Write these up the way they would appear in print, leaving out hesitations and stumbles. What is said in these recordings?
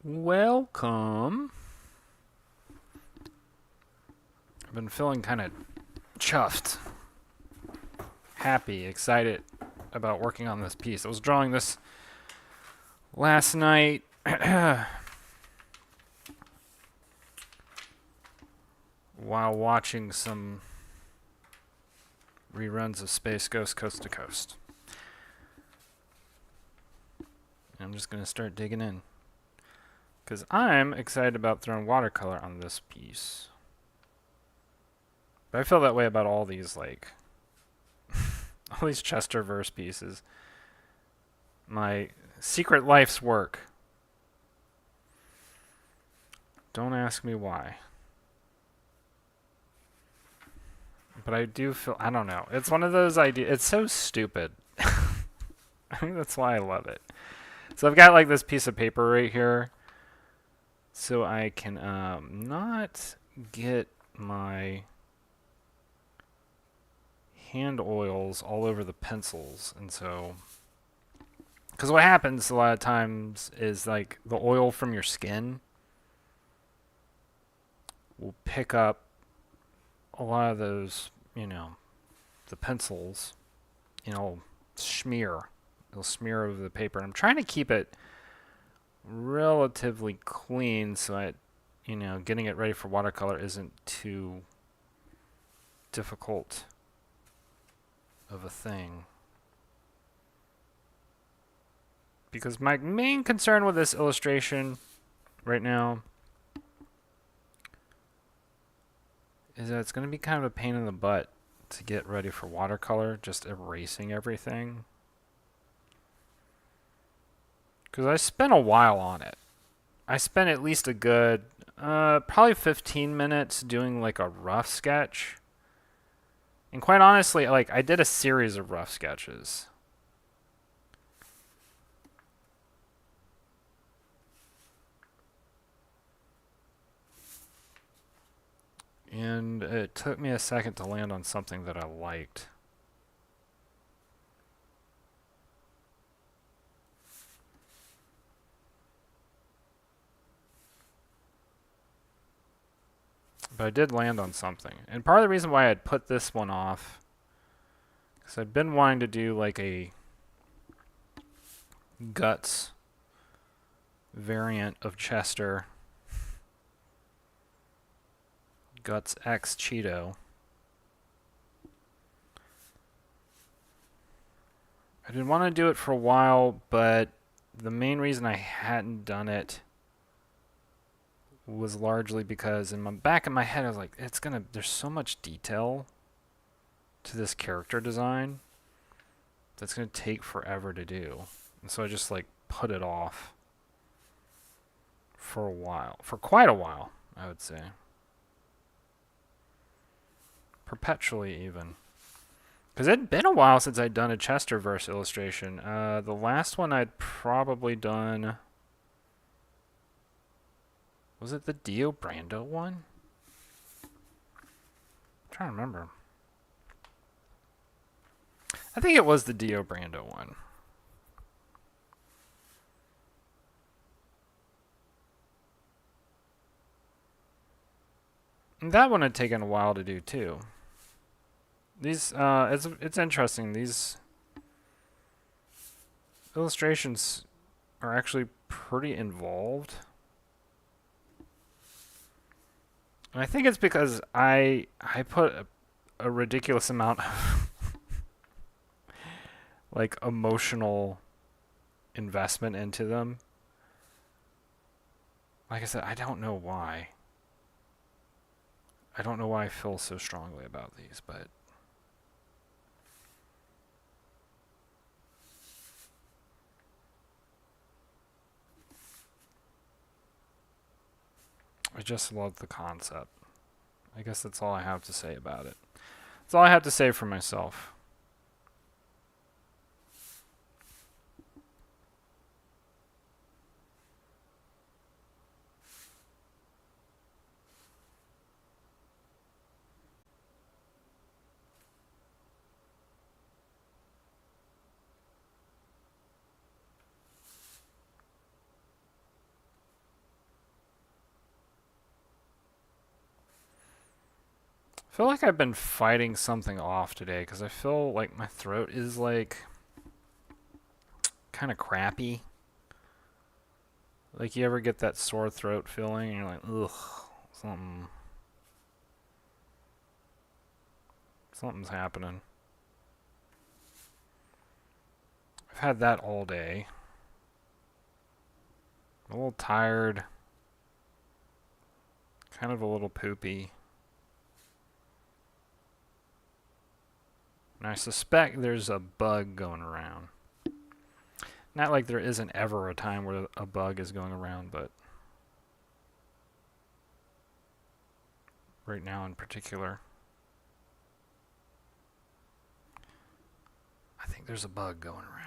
Welcome. I've been feeling kind of chuffed, happy, excited about working on this piece. I was drawing this last night while watching some reruns of Space Ghost Coast to Coast. I'm just going to start digging in because I'm excited about throwing watercolor on this piece. But I feel that way about all these, like, all these Chesterverse pieces. My secret life's work. Don't ask me why. But I do feel, I don't know. It's one of those ideas. It's so stupid. I think that's why I love it. So I've got like this piece of paper right here. So I can not get my hand oils all over the pencils. And so, because what happens a lot of times is like the oil from your skin will pick up a lot of those, the pencils, smear. It'll smear over the paper. And I'm trying to keep it relatively clean so that, getting it ready for watercolor isn't too difficult of a thing. Because my main concern with this illustration right now is that it's going to be kind of a pain in the butt to get ready for watercolor, just erasing everything. Because I spent a while on it. I spent at least a good, probably 15 minutes doing like a rough sketch. And quite honestly, like I did a series of rough sketches. And it took me a second to land on something that I liked. But I did land on something. And part of the reason why I'd put this one off, because I'd been wanting to do like a guts variant of Chester. Guts X Cheeto. I didn't want to do it for a while, but the main reason I hadn't done it was largely because in the back of my head I was like, there's so much detail to this character design that's gonna take forever to do. And so I just like put it off for a while. For quite a while, I would say. Perpetually even. Because it'd been a while since I'd done a Chesterverse illustration. The last one I'd probably done... Was it the Dio Brando one? I'm trying to remember. I think it was the Dio Brando one. And that one had taken a while to do too. These, it's interesting. These illustrations are actually pretty involved. And I think it's because I put a ridiculous amount of like emotional investment into them. Like I said, I don't know why. I don't know why I feel so strongly about these, but I just love the concept. I guess that's all I have to say about it. That's all I have to say for myself. I feel like I've been fighting something off today because I feel like my throat is like kind of crappy. Like you ever get that sore throat feeling and you're like, ugh, something's happening. I've had that all day. I'm a little tired. Kind of a little poopy. And I suspect there's a bug going around. Not like there isn't ever a time where a bug is going around, but right now in particular, I think there's a bug going around.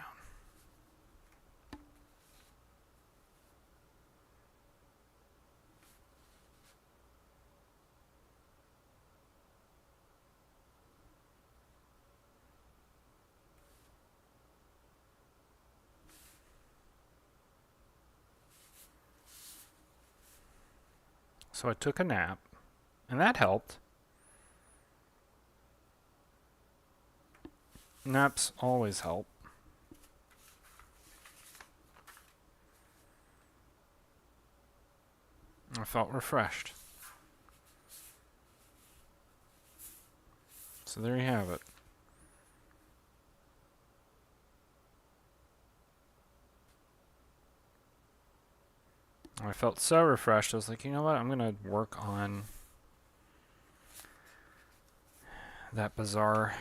So I took a nap, and that helped. Naps always help. I felt refreshed. So there you have it. I felt so refreshed, I was like, you know what, I'm going to work on that bizarre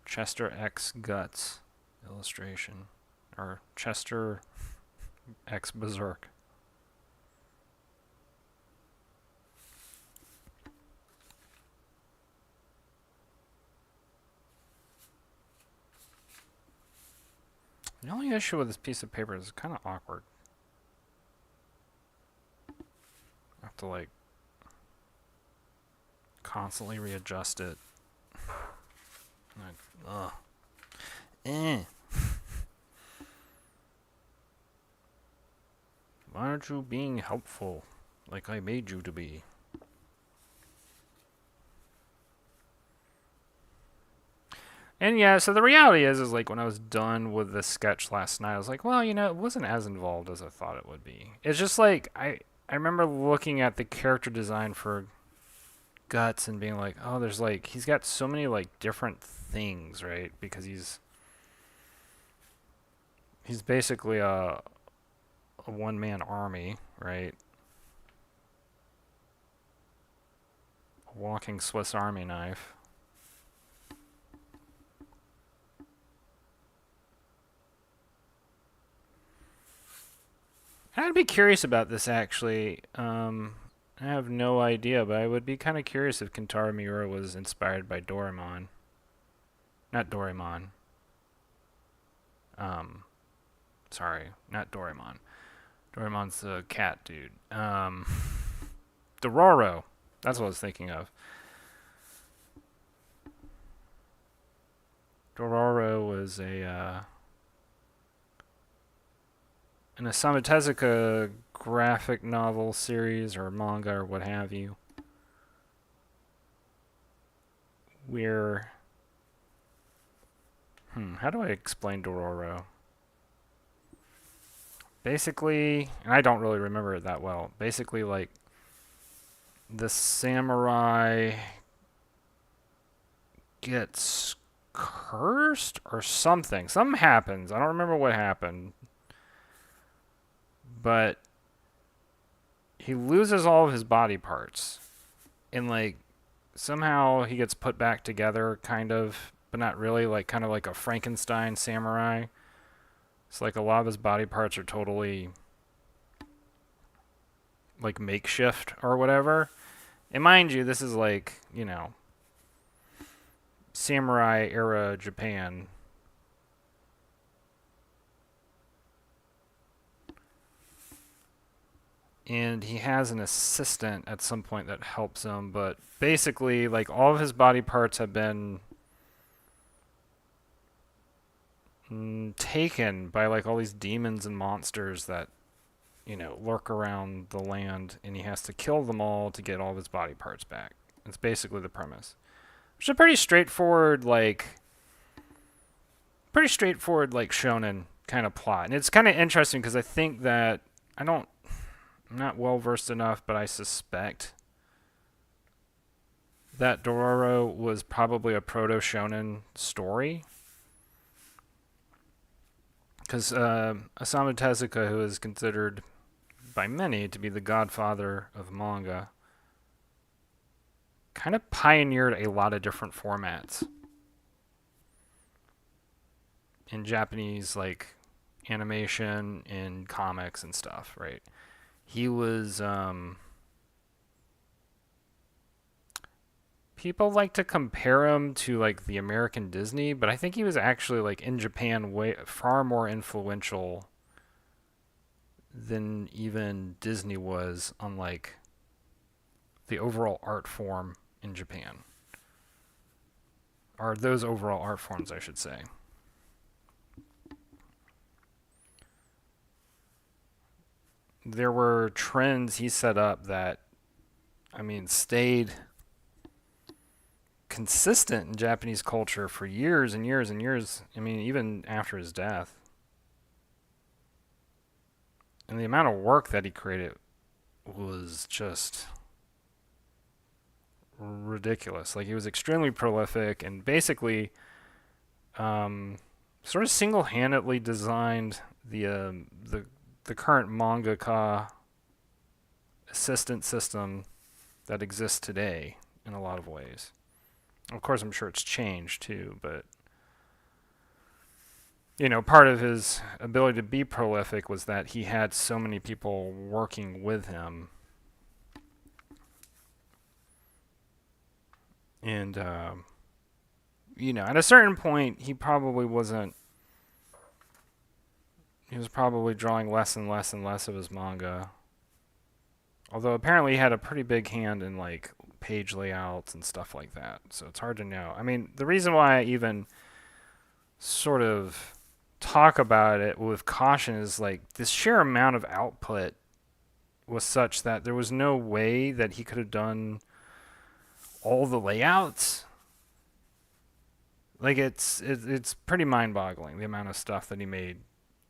Chester X Guts illustration. Or Chester X Berserk. The only issue with this piece of paper is it's kind of awkward. I have to like constantly readjust it. Like, ugh. Why aren't you being helpful like I made you to be? And yeah, so the reality is like when I was done with the sketch last night, I was like, well, you know, it wasn't as involved as I thought it would be. It's just like I remember looking at the character design for Guts and being like, oh, there's like he's got so many like different things, right? Because he's basically a one-man army, right? A walking Swiss Army knife. I'd be curious about this actually. I have no idea, but I would be kind of curious if Kentaro Miura was inspired by Doraemon. Not Doraemon. Sorry, not Doraemon. Doraemon's the cat dude. Dororo. That's what I was thinking of. Dororo was an Osamu Tezuka graphic novel series or manga or what have you, where how do I explain Dororo? Basically, and I don't really remember it that well. Basically, like the samurai gets cursed or something. Something happens. I don't remember what happened. But he loses all of his body parts. And like somehow he gets put back together kind of, but not really, like kind of like a Frankenstein samurai. It's like a lot of his body parts are totally like makeshift or whatever. And mind you, this is like, you know, samurai era Japan. And he has an assistant at some point that helps him, but basically, like, all of his body parts have been taken by, like, all these demons and monsters that, you know, lurk around the land, and he has to kill them all to get all of his body parts back. It's basically the premise. It's a pretty straightforward like shonen kind of plot. And it's kind of interesting because I think that I'm not well versed enough, but I suspect that Dororo was probably a proto shonen story. Because Osamu Tezuka, who is considered by many to be the godfather of manga, kind of pioneered a lot of different formats in Japanese, like animation and comics and stuff, right? He was people like to compare him to like the American Disney, but I think he was actually like in Japan way far more influential than even Disney was on like the overall art form in Japan. Or those overall art forms, I should say. There were trends he set up that, I mean, stayed consistent in Japanese culture for years and years and years. I mean, even after his death. And the amount of work that he created was just ridiculous. Like, he was extremely prolific and basically sort of single-handedly designed the current mangaka assistant system that exists today in a lot of ways. Of course, I'm sure it's changed too, but part of his ability to be prolific was that he had so many people working with him. And, at a certain point, he was probably drawing less and less and less of his manga. Although apparently he had a pretty big hand in, like, page layouts and stuff like that. So it's hard to know. I mean, the reason why I even sort of talk about it with caution is like this sheer amount of output was such that there was no way that he could have done all the layouts. Like it's pretty mind-boggling the amount of stuff that he made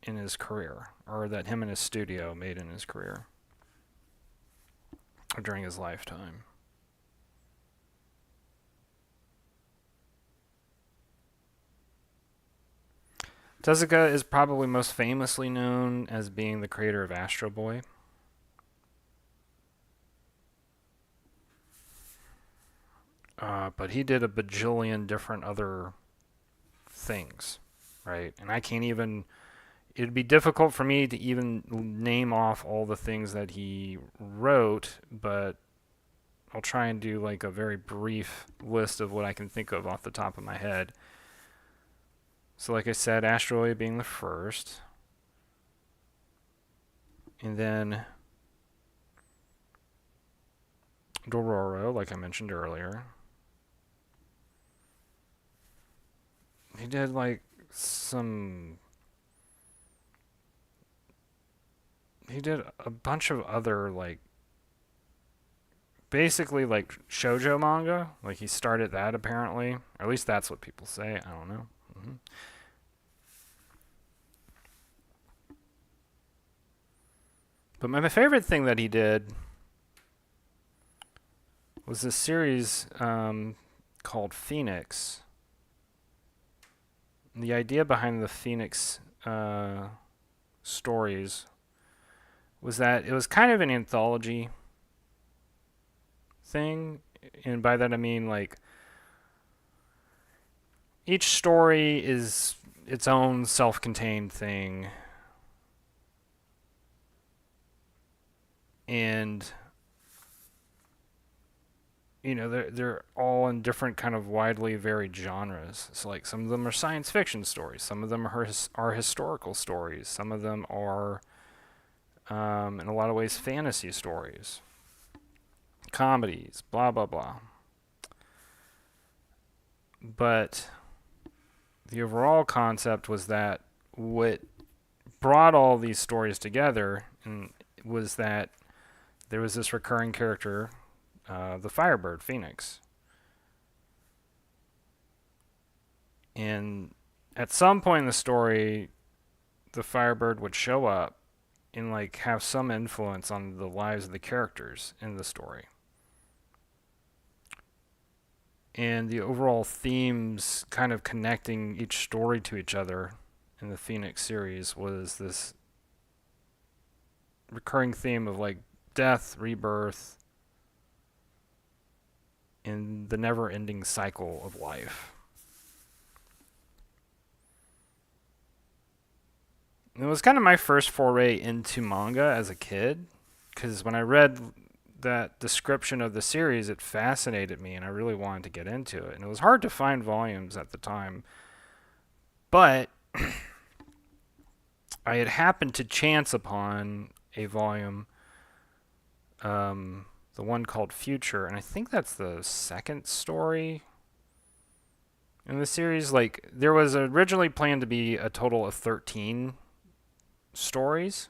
in his career, or that him and his studio made in his career or during his lifetime. Tezuka is probably most famously known as being the creator of Astro Boy. But he did a bajillion different other things, right? And I can't even. It'd be difficult for me to even name off all the things that he wrote, but I'll try and do like a very brief list of what I can think of off the top of my head. So like I said, Asteroid being the first. And then Dororo, like I mentioned earlier. He did like he did a bunch of other like basically like shoujo manga. Like he started that apparently. Or at least that's what people say. I don't know. Mm-hmm. But my favorite thing that he did was this series called Phoenix. And the idea behind the Phoenix stories was that it was kind of an anthology thing. And by that I mean like each story is its own self-contained thing. And they're all in different kind of widely varied genres. So like some of them are science fiction stories, some of them are historical stories, some of them are in a lot of ways fantasy stories, comedies, blah blah blah. But the overall concept was that what brought all these stories together was that there was this recurring character, the Firebird Phoenix. And at some point in the story, the Firebird would show up and like have some influence on the lives of the characters in the story. And the overall themes kind of connecting each story to each other in the Phoenix series was this recurring theme of like death, rebirth, and the never-ending cycle of life. And it was kind of my first foray into manga as a kid, because when I read that description of the series, it fascinated me, and I really wanted to get into it. And it was hard to find volumes at the time, but I had happened to chance upon a volume, the one called Future, and I think that's the second story in the series. Like, there was originally planned to be a total of 13 stories,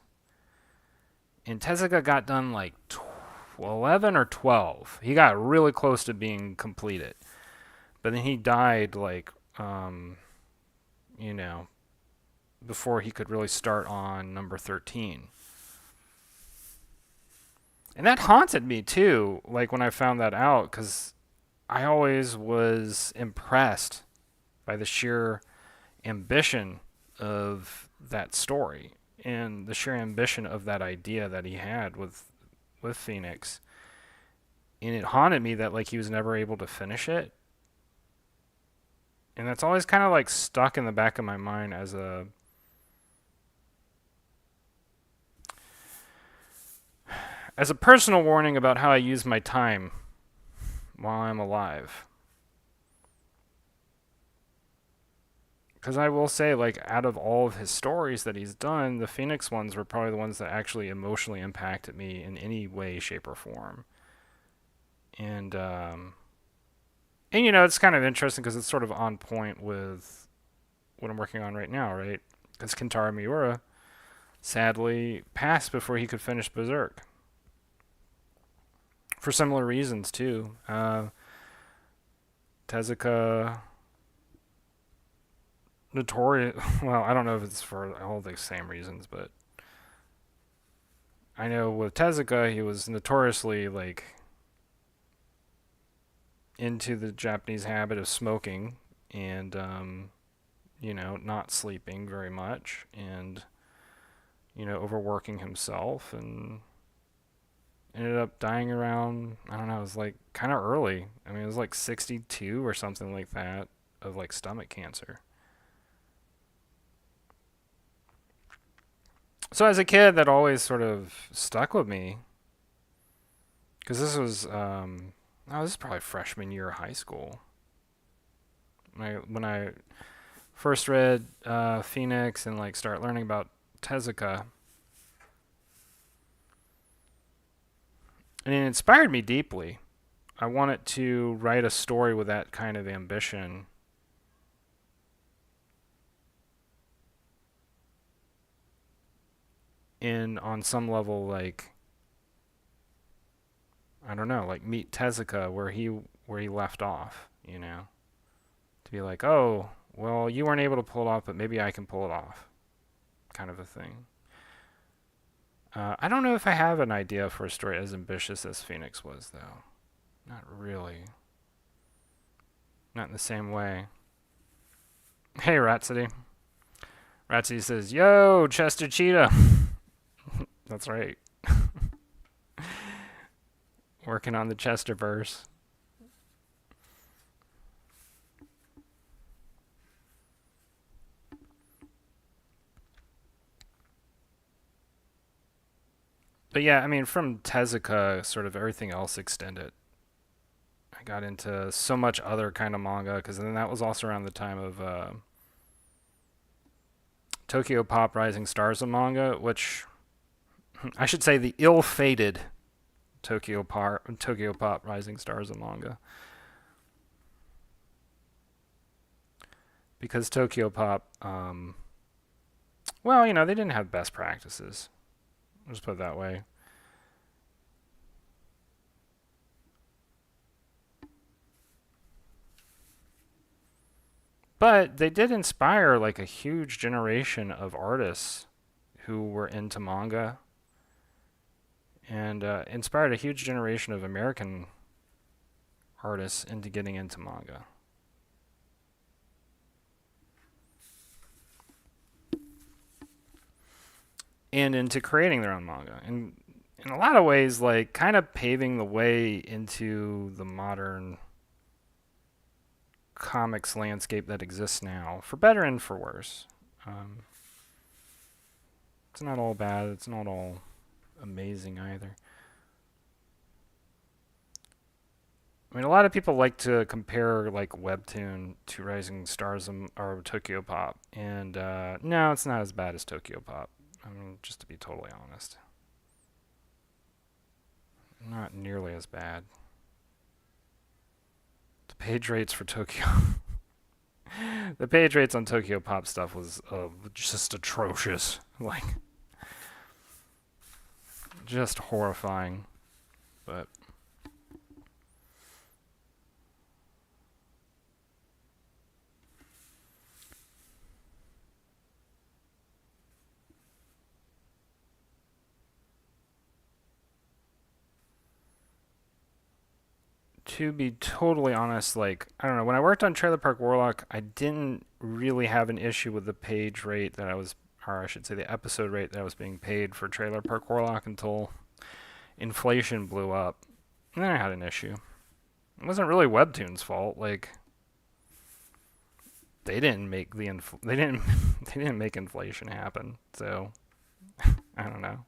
and Tezuka got done like 11 or 12. He got really close to being completed, but then he died like, you know, before he could really start on number 13. And that haunted me too, like when I found that out, because I always was impressed by the sheer ambition of that story and the sheer ambition of that idea that he had with Phoenix. And it haunted me that like he was never able to finish it. And that's always kind of like stuck in the back of my mind as a personal warning about how I use my time while I'm alive. Because I will say, like, out of all of his stories that he's done, the Phoenix ones were probably the ones that actually emotionally impacted me in any way, shape, or form. And you know, it's kind of interesting because it's sort of on point with what I'm working on right now, right? Because Kentaro Miura sadly passed before he could finish Berserk. For similar reasons, too. Tezuka... notorious. Well, I don't know if it's for all the same reasons, but I know with Tezuka, he was notoriously like into the Japanese habit of smoking and you know, not sleeping very much and you know, overworking himself, and ended up dying around, I don't know, it was like kind of early. I mean, it was like 62 or something like that of like stomach cancer. So as a kid, that always sort of stuck with me, because this was, this is probably freshman year of high school. When I first read Phoenix and like start learning about Tezuka, and it inspired me deeply. I wanted to write a story with that kind of ambition. And on some level, like, I don't know, like meet Tezuka where he left off, you know, to be like, oh, well, you weren't able to pull it off, but maybe I can pull it off, kind of a thing. I don't know if I have an idea for a story as ambitious as Phoenix was, though. Not really. Not in the same way. Hey, Rhapsody. Rhapsody says, yo, Chester Cheetah. That's right. Working on the Chesterverse. But yeah, I mean, from Tezuka, sort of everything else extended. I got into so much other kind of manga, because then that was also around the time of Tokyo Pop Rising Stars of manga, which I should say the ill-fated Tokyo Pop Rising Stars of manga. Because Tokyo Pop, well, you know, they didn't have best practices. I'll just put it that way. But they did inspire like a huge generation of artists who were into manga, and inspired a huge generation of American artists into getting into manga. And into creating their own manga. And in a lot of ways, like kind of paving the way into the modern comics landscape that exists now, for better and for worse. Um, it's not all bad. It's not all amazing either. I mean, a lot of people like to compare like Webtoon to Rising Stars or Tokyo Pop, and no, it's not as bad as Tokyo Pop. I mean, just to be totally honest, not nearly as bad. The page rates for Tokyo, the page rates on Tokyo Pop stuff was just atrocious, like just horrifying. But to be totally honest, like, I don't know, when I worked on Trailer Park Warlock, I didn't really have an issue with the page rate that I was, or I should say the episode rate that I was being paid for Trailer Park Warlock until inflation blew up. And then I had an issue. It wasn't really Webtoon's fault. Like, they didn't make they didn't they didn't make inflation happen. So I don't know.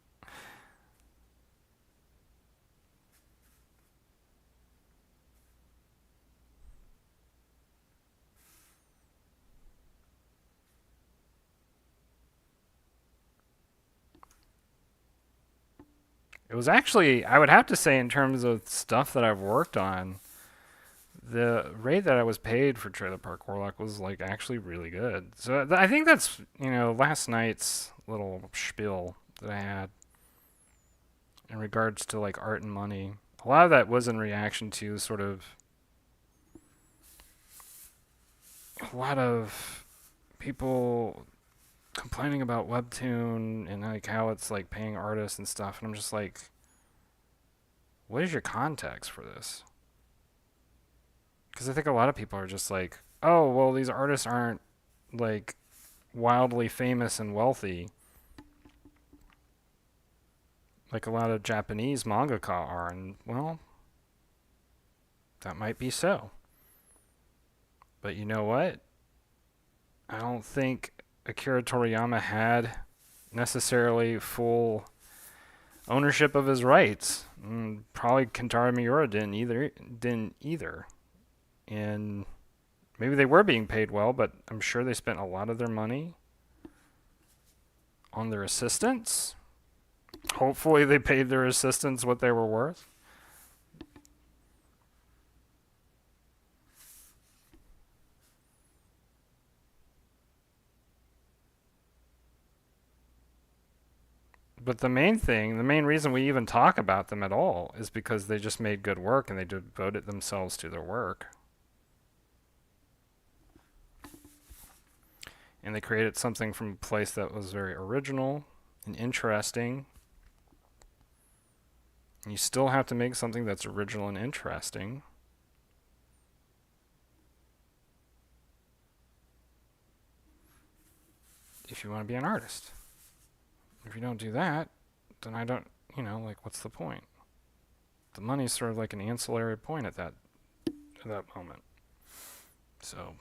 It was actually, I would have to say, in terms of stuff that I've worked on, the rate that I was paid for Trailer Park Warlock was like actually really good. So I think that's, last night's little spiel that I had in regards to like art and money. A lot of that was in reaction to sort of a lot of people complaining about Webtoon and like how it's like paying artists and stuff, and I'm just like, what is your context for this? Because I think a lot of people are just like, oh, well, these artists aren't like wildly famous and wealthy like a lot of Japanese mangaka are, and well, that might be so. But you know what? I don't think Akira Toriyama had necessarily full ownership of his rights. Probably Kentaro Miura didn't either. And maybe they were being paid well, but I'm sure they spent a lot of their money on their assistants. Hopefully they paid their assistants what they were worth. But the main reason we even talk about them at all is because they just made good work and they devoted themselves to their work. And they created something from a place that was very original and interesting. And you still have to make something that's original and interesting if you want to be an artist. If you don't do that, then I don't, like, what's the point? The money's sort of like an ancillary point at that moment. So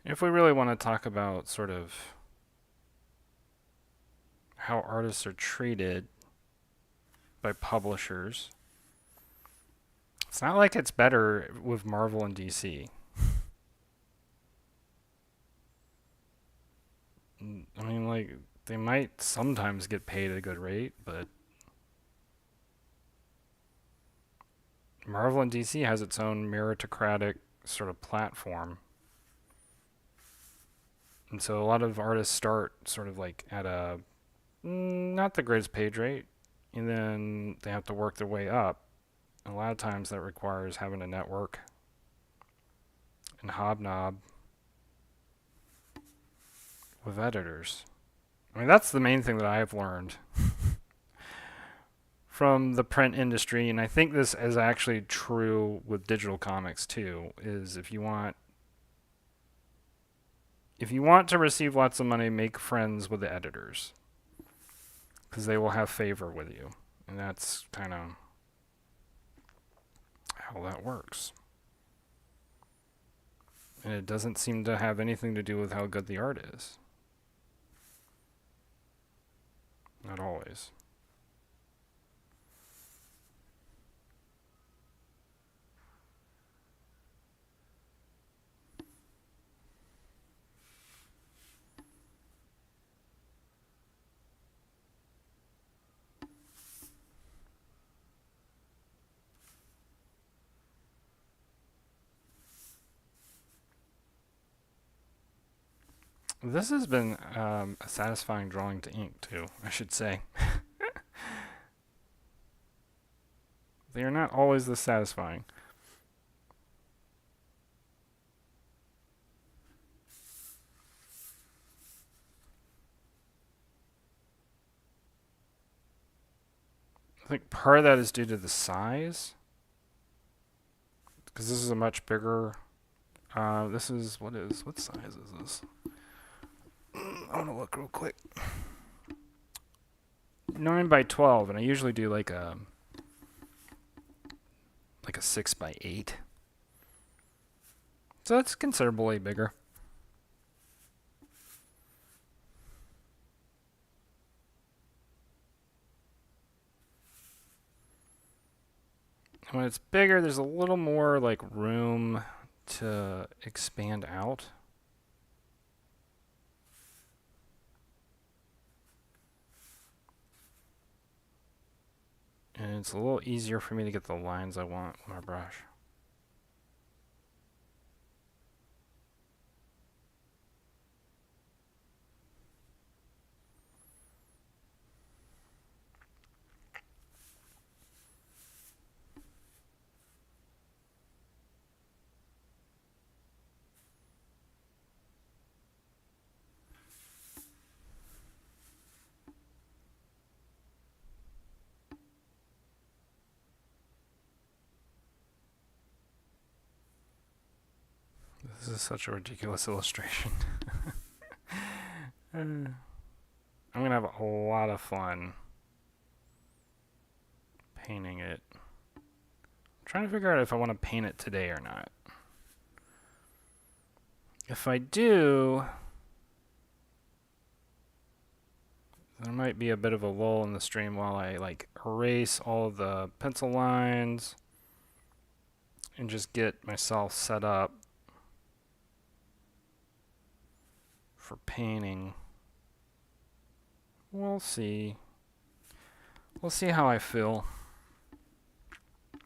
if we really want to talk about sort of how artists are treated by publishers, It's not like it's better with Marvel and DC. I mean, like, they might sometimes get paid a good rate, but Marvel and DC has its own meritocratic sort of platform. And so a lot of artists start sort of like at a not the greatest page rate, and then they have to work their way up. A lot of times that requires having a network and hobnob with editors. I mean, that's the main thing that I've learned from the print industry, and I think this is actually true with digital comics too, is if you want to receive lots of money, make friends with the editors, because they will have favor with you. And that's kind of how that works. And it doesn't seem to have anything to do with how good the art is. Not always. This has been a satisfying drawing to ink, too, I should say. They are not always this satisfying. I think part of that is due to the size, because this is a much bigger. This is what size is this? I want to look real quick. 9 by 12, and I usually do like a 6 by 8. So it's considerably bigger. When it's bigger, there's a little more like room to expand out. And it's a little easier for me to get the lines I want with my brush. This is such a ridiculous illustration. I'm going to have a lot of fun painting it. I'm trying to figure out if I want to paint it today or not. If I do, there might be a bit of a lull in the stream while I like erase all of the pencil lines and just get myself set up for painting. We'll see. We'll see how I feel.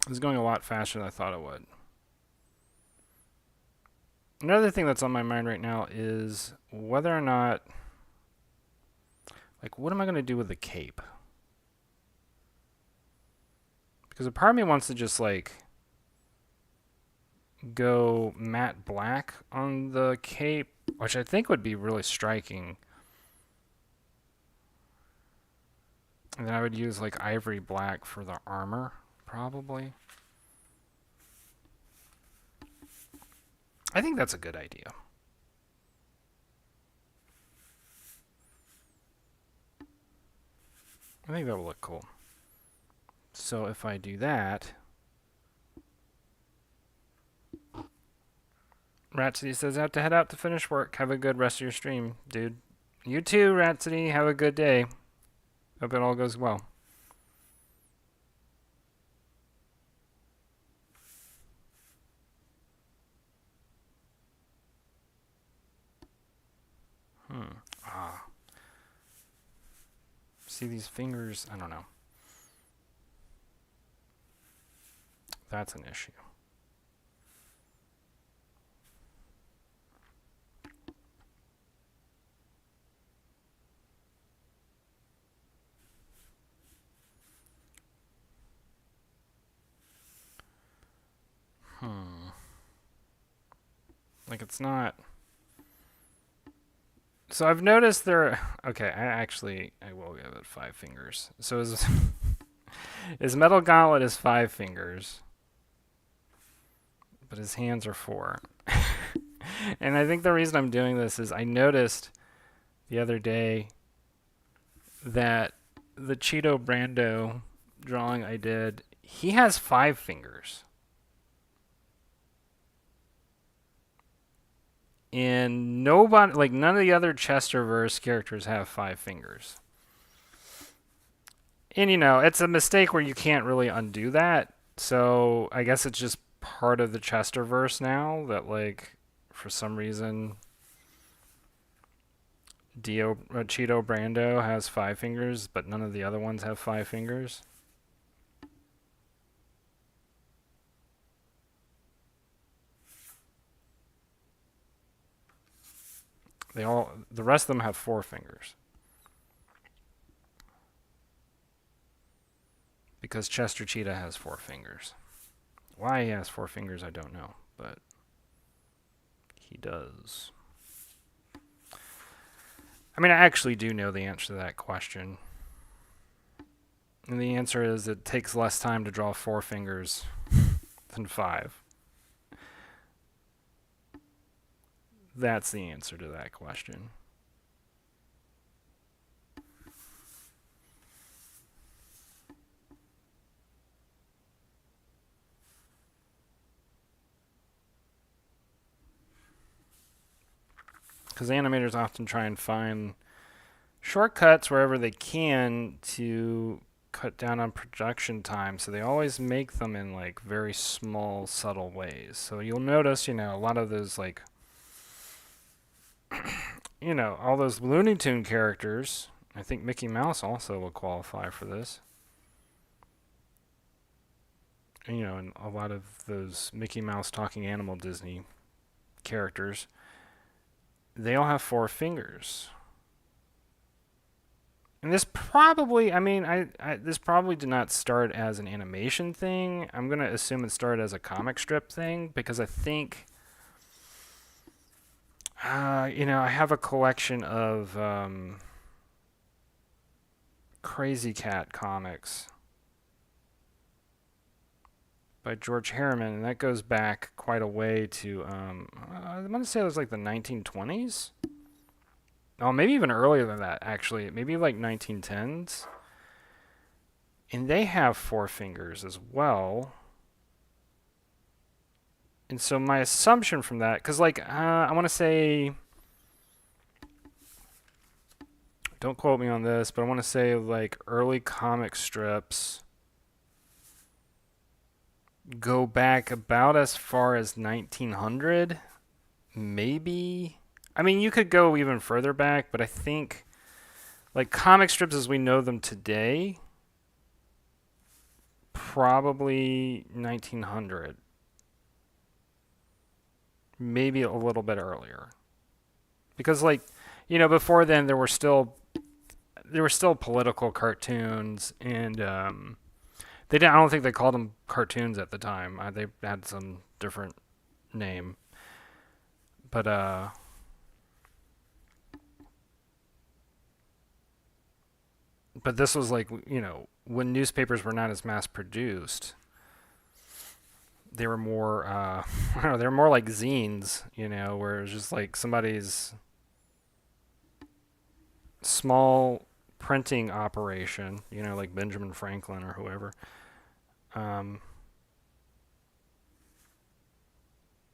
It's going a lot faster than I thought it would. Another thing that's on my mind right now is whether or not, like, what am I going to do with the cape? Because a part of me wants to just, like, go matte black on the cape, which I think would be really striking. And then I would use, like, ivory black for the armor, probably. I think that's a good idea. I think that will look cool. So if I do that, Rhapsody says, I have to head out to finish work. Have a good rest of your stream, dude. You too, Rhapsody. Have a good day. Hope it all goes well. See these fingers? I don't know. That's an issue. Like, it's not... So I've noticed there... Okay, I will give it 5 fingers. So his Metal Gauntlet is 5 fingers. But his hands are 4. And I think the reason I'm doing this is I noticed the other day that the Cheeto Brando drawing I did, he has 5 fingers. And nobody, like none of the other Chesterverse characters have 5 fingers. And it's a mistake where you can't really undo that. So I guess it's just part of the Chesterverse now that, like, for some reason, Cheeto Brando has 5 fingers, but none of the other ones have 5 fingers. The rest of them have 4 fingers. Because Chester Cheetah has 4 fingers. Why he has 4 fingers, I don't know, but he does. I mean, I actually do know the answer to that question. And the answer is it takes less time to draw 4 fingers than 5. That's the answer to that question. Because animators often try and find shortcuts wherever they can to cut down on production time. So they always make them in like very small, subtle ways. So you'll notice, a lot of those like, all those Looney Tune characters. I think Mickey Mouse also will qualify for this. And a lot of those Mickey Mouse talking animal Disney characters, they all have 4 fingers. And this probably, this probably did not start as an animation thing. I'm going to assume it started as a comic strip thing because I think, I have a collection of Crazy Cat comics by George Harriman, and that goes back quite a way to, I'm going to say it was like the 1920s. Oh, maybe even earlier than that, actually. Maybe like 1910s. And they have 4 fingers as well. And so my assumption from that, because like, I want to say, don't quote me on this, but I want to say like early comic strips go back about as far as 1900, maybe. I mean, you could go even further back, but I think like comic strips as we know them today, probably 1900. Maybe a little bit earlier. Because like, before then there were still political cartoons, and I don't think they called them cartoons at the time. They had some different name. But this was like, when newspapers were not as mass produced, they were more, I don't know, they were more like zines, where it was just like somebody's small printing operation, like Benjamin Franklin or whoever.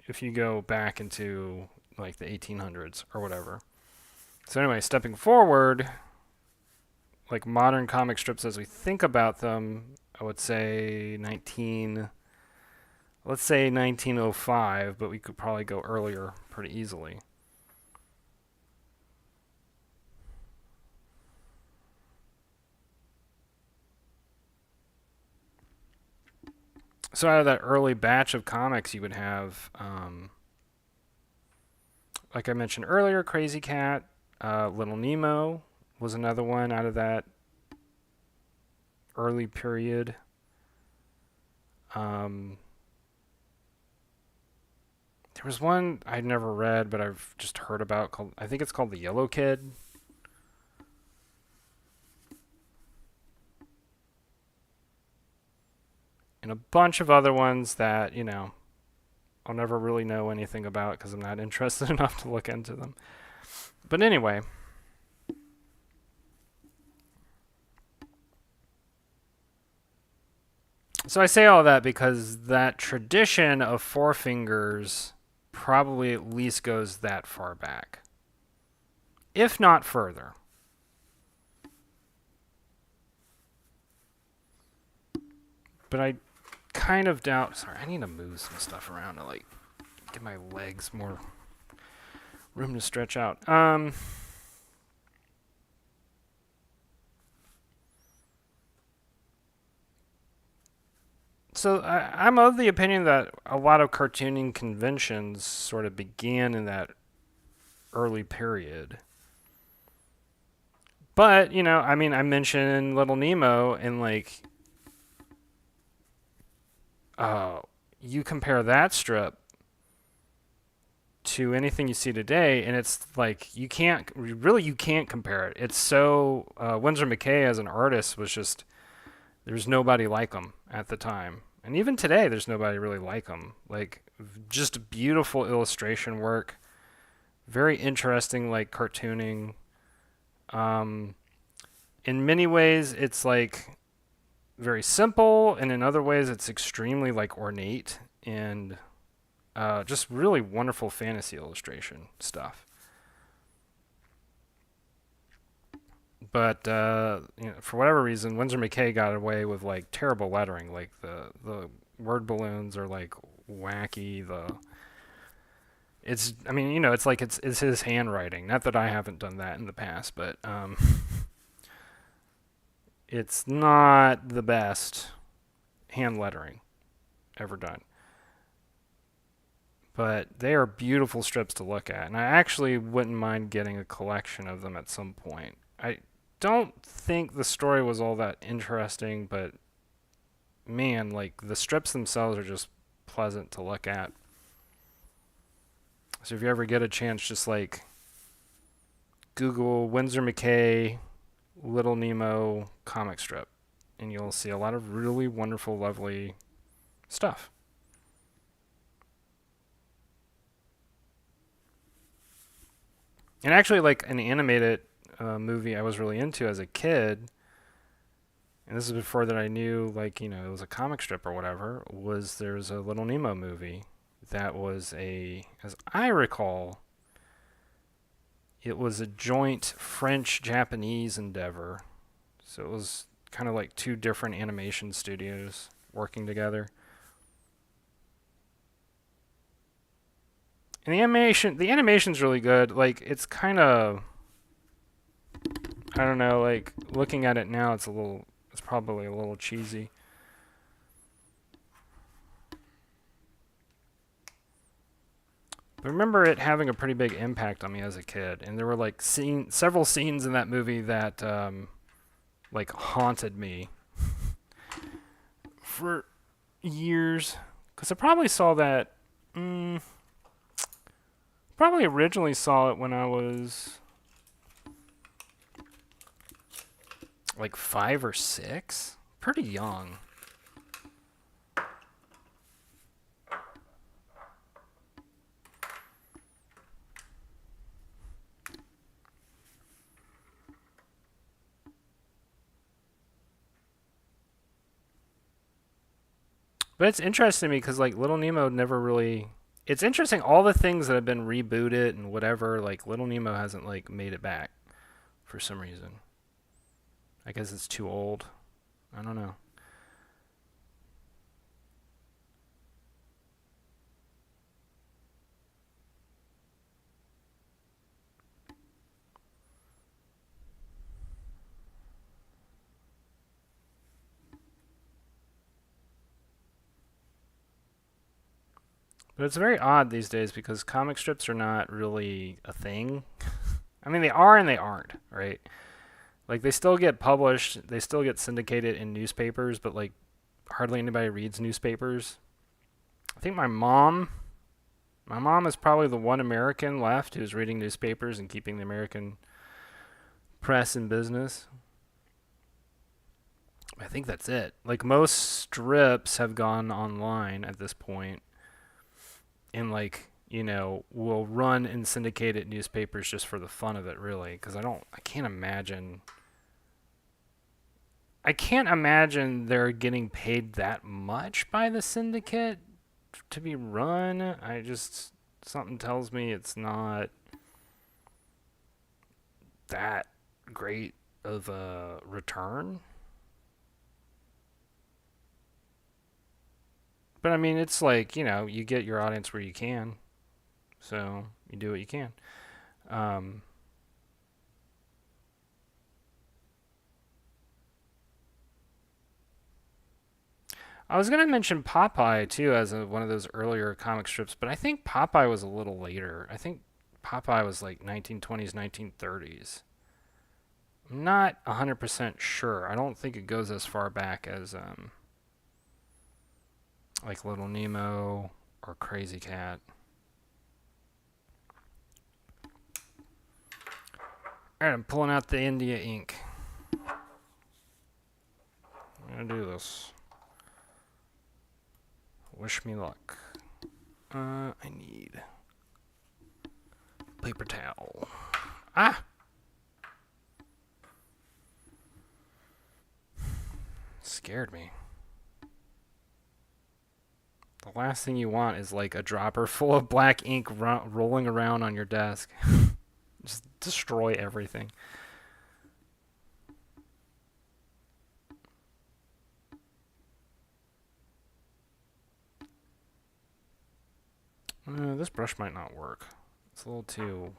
If you go back into like the 1800s or whatever. So anyway, stepping forward, like modern comic strips as we think about them, I would say let's say 1905, but we could probably go earlier pretty easily. So out of that early batch of comics, you would have, like I mentioned earlier, Crazy Cat, Little Nemo was another one out of that early period. There was one I'd never read, but I've just heard about called, I think it's called The Yellow Kid. And a bunch of other ones that, I'll never really know anything about because I'm not interested enough to look into them. But anyway. So I say all that because that tradition of Four Fingers probably at least goes that far back, if not further. But I kind of doubt. Sorry, I need to move some stuff around to like give my legs more room to stretch out. So I'm of the opinion that a lot of cartooning conventions sort of began in that early period. But, I mean, I mentioned Little Nemo, and like, you compare that strip to anything you see today, and it's like you can't compare it. It's so Winsor McCay as an artist was just there's nobody like him at the time, and even today there's nobody really like him. Like just beautiful illustration work, very interesting like cartooning. In many ways, it's like very simple, and in other ways, it's extremely like ornate and just really wonderful fantasy illustration stuff. But for whatever reason, Winsor McCay got away with like terrible lettering. Like the word balloons are like wacky. It's like it's his handwriting. Not that I haven't done that in the past, but it's not the best hand lettering ever done. But they are beautiful strips to look at, and I actually wouldn't mind getting a collection of them at some point. I don't think the story was all that interesting, but man, like the strips themselves are just pleasant to look at. So if you ever get a chance, just like Google Winsor McCay Little Nemo comic strip, and you'll see a lot of really wonderful, lovely stuff. And actually, like an animated movie I was really into as a kid, and this is before that I knew, like, it was a comic strip or whatever, was there's a Little Nemo movie that was as I recall, it was a joint French-Japanese endeavor. So it was kind of like two different animation studios working together. And the animation's really good. Like it's kind of, I don't know, like looking at it now, it's probably a little cheesy. But I remember it having a pretty big impact on me as a kid, and there were like several scenes in that movie that like haunted me for years. Because I probably saw that. Probably originally saw it when I was like 5 or 6. Pretty young. But it's interesting to me because like Little Nemo never really. It's interesting all the things that have been rebooted and whatever. Like Little Nemo hasn't like made it back for some reason. I guess it's too old. I don't know. But it's very odd these days because comic strips are not really a thing. I mean, they are and they aren't, right? Like they still get published, they still get syndicated in newspapers, but like hardly anybody reads newspapers. I think my mom is probably the one American left who's reading newspapers and keeping the American press in business. I think that's it. Like most strips have gone online at this point, and like will run in syndicated newspapers just for the fun of it, really. Because I can't imagine they're getting paid that much by the syndicate to be run. Something tells me it's not that great of a return. But I mean, it's like, you get your audience where you can. So you do what you can. Um, I was going to mention Popeye, too, as one of those earlier comic strips, but I think Popeye was a little later. I think Popeye was like 1920s, 1930s. I'm not 100% sure. I don't think it goes as far back as like Little Nemo or Crazy Cat. Alright, I'm pulling out the India ink. I'm gonna do this. Wish me luck. I need paper towel. Ah! Scared me. The last thing you want is like a dropper full of black ink rolling around on your desk. Just destroy everything. This brush might not work. It's a little too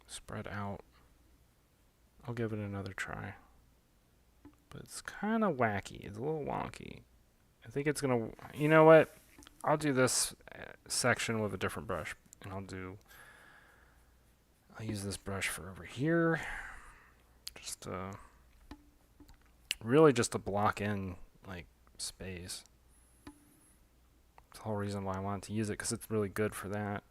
spread out. I'll give it another try. But it's kind of wacky. It's a little wonky. I think it's going to... You know what? I'll do this section with a different brush. And I'll use this brush for over here. Just really just to block in like space. That's the whole reason why I wanted to use it, because it's really good for that.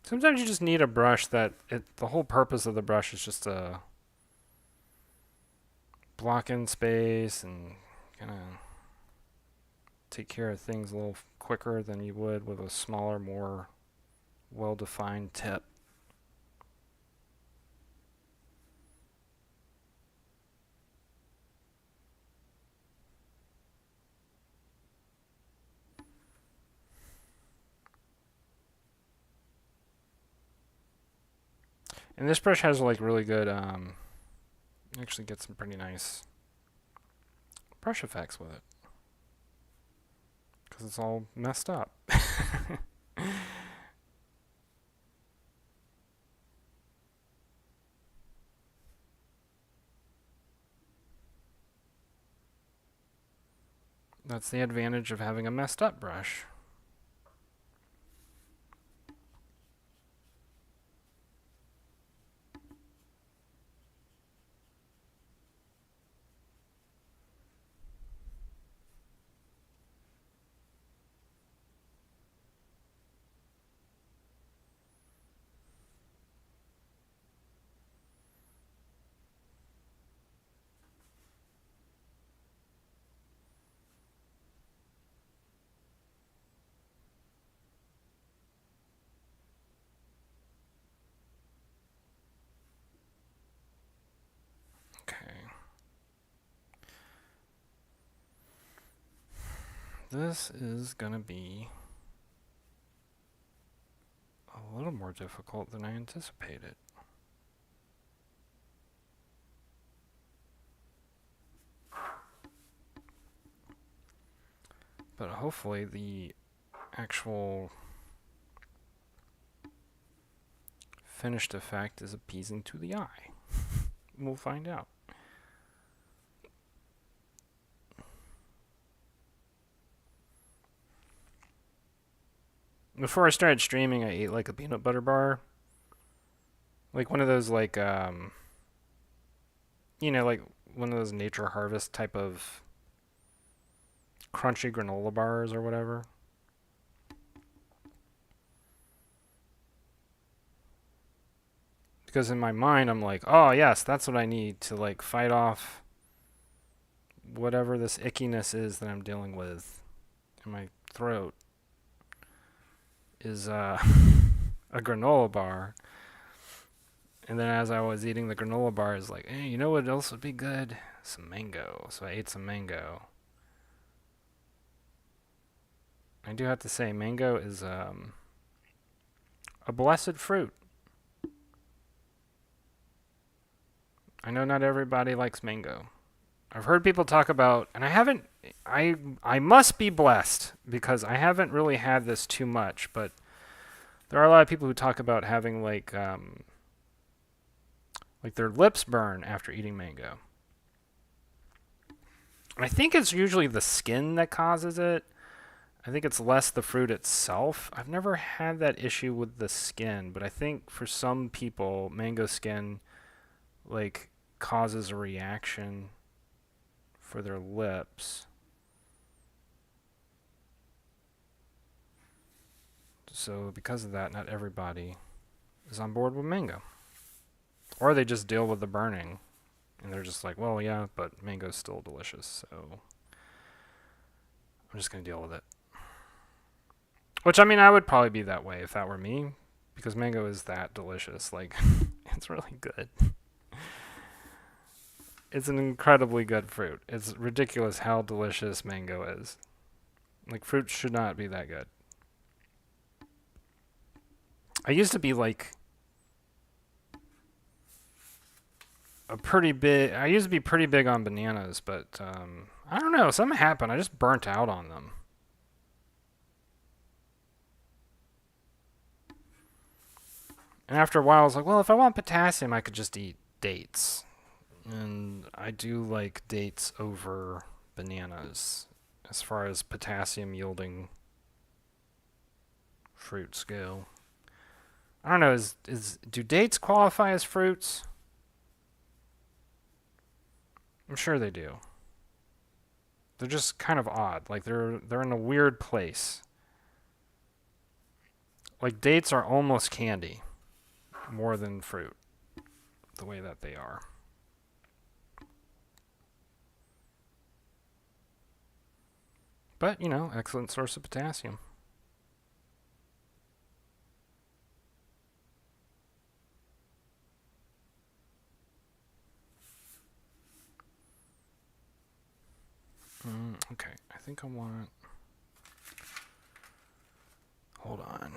Sometimes you just need a brush the whole purpose of the brush is just to block in space and kind of take care of things a little quicker than you would with a smaller, more well-defined tip. And this brush has like really good, actually get some pretty nice brush effects with it. Because it's all messed up. That's the advantage of having a messed up brush. Okay. This is going to be a little more difficult than I anticipated. But hopefully the actual finished effect is appeasing to the eye. we'll find out. Before I started streaming, I ate like a peanut butter bar, like one of those like one of those Nature Harvest type of crunchy granola bars or whatever. Because in my mind, I'm like, oh yes, that's what I need to like fight off whatever this ickiness is that I'm dealing with in my throat. Is a granola bar. And then as I was eating the granola bar, it's like, hey, you know what else would be good? Some mango. So I ate some mango. I do have to say, mango is a blessed fruit. I know not everybody likes mango. I've heard people talk about, and I haven't. I must be blessed because I haven't really had this too much, but there are a lot of people who talk about having like their lips burn after eating mango. I think it's usually the skin that causes it. I think it's less the fruit itself. I've never had that issue with the skin, but I think for some people, mango skin like causes a reaction for their lips. So because of that, not everybody is on board with mango. Or they just deal with the burning. And they're just like, well, yeah, but mango's still delicious, so I'm just going to deal with it. Which, I mean, I would probably be that way if that were me, because mango is that delicious. Like, it's really good. It's an incredibly good fruit. It's ridiculous how delicious mango is. Like, fruit should not be that good. I used to be like I used to be pretty big on bananas, but I don't know, something happened. I just burnt out on them. And after a while, I was like, well, if I want potassium, I could just eat dates. And I do like dates over bananas as far as potassium yielding fruits go. I don't know, do dates qualify as fruits? I'm sure they do. They're just kind of odd. Like they're in a weird place. Like dates are almost candy more than fruit, the way that they are. But, excellent source of potassium. Okay, I think I want... Hold on.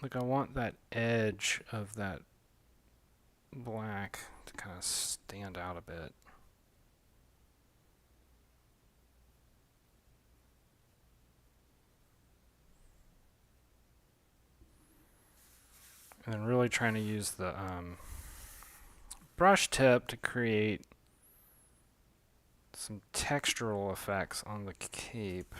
Like, I want that edge of that black to kind of stand out a bit. And then really trying to use the brush tip to create some textural effects on the cape.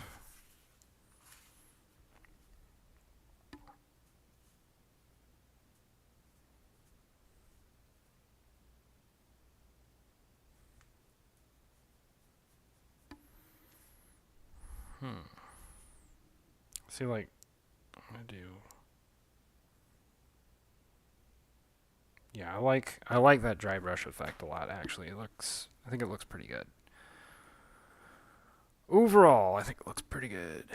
See, like, I'm gonna do... Yeah, I like that dry brush effect a lot, actually. I think it looks pretty good. Overall, I think it looks pretty good.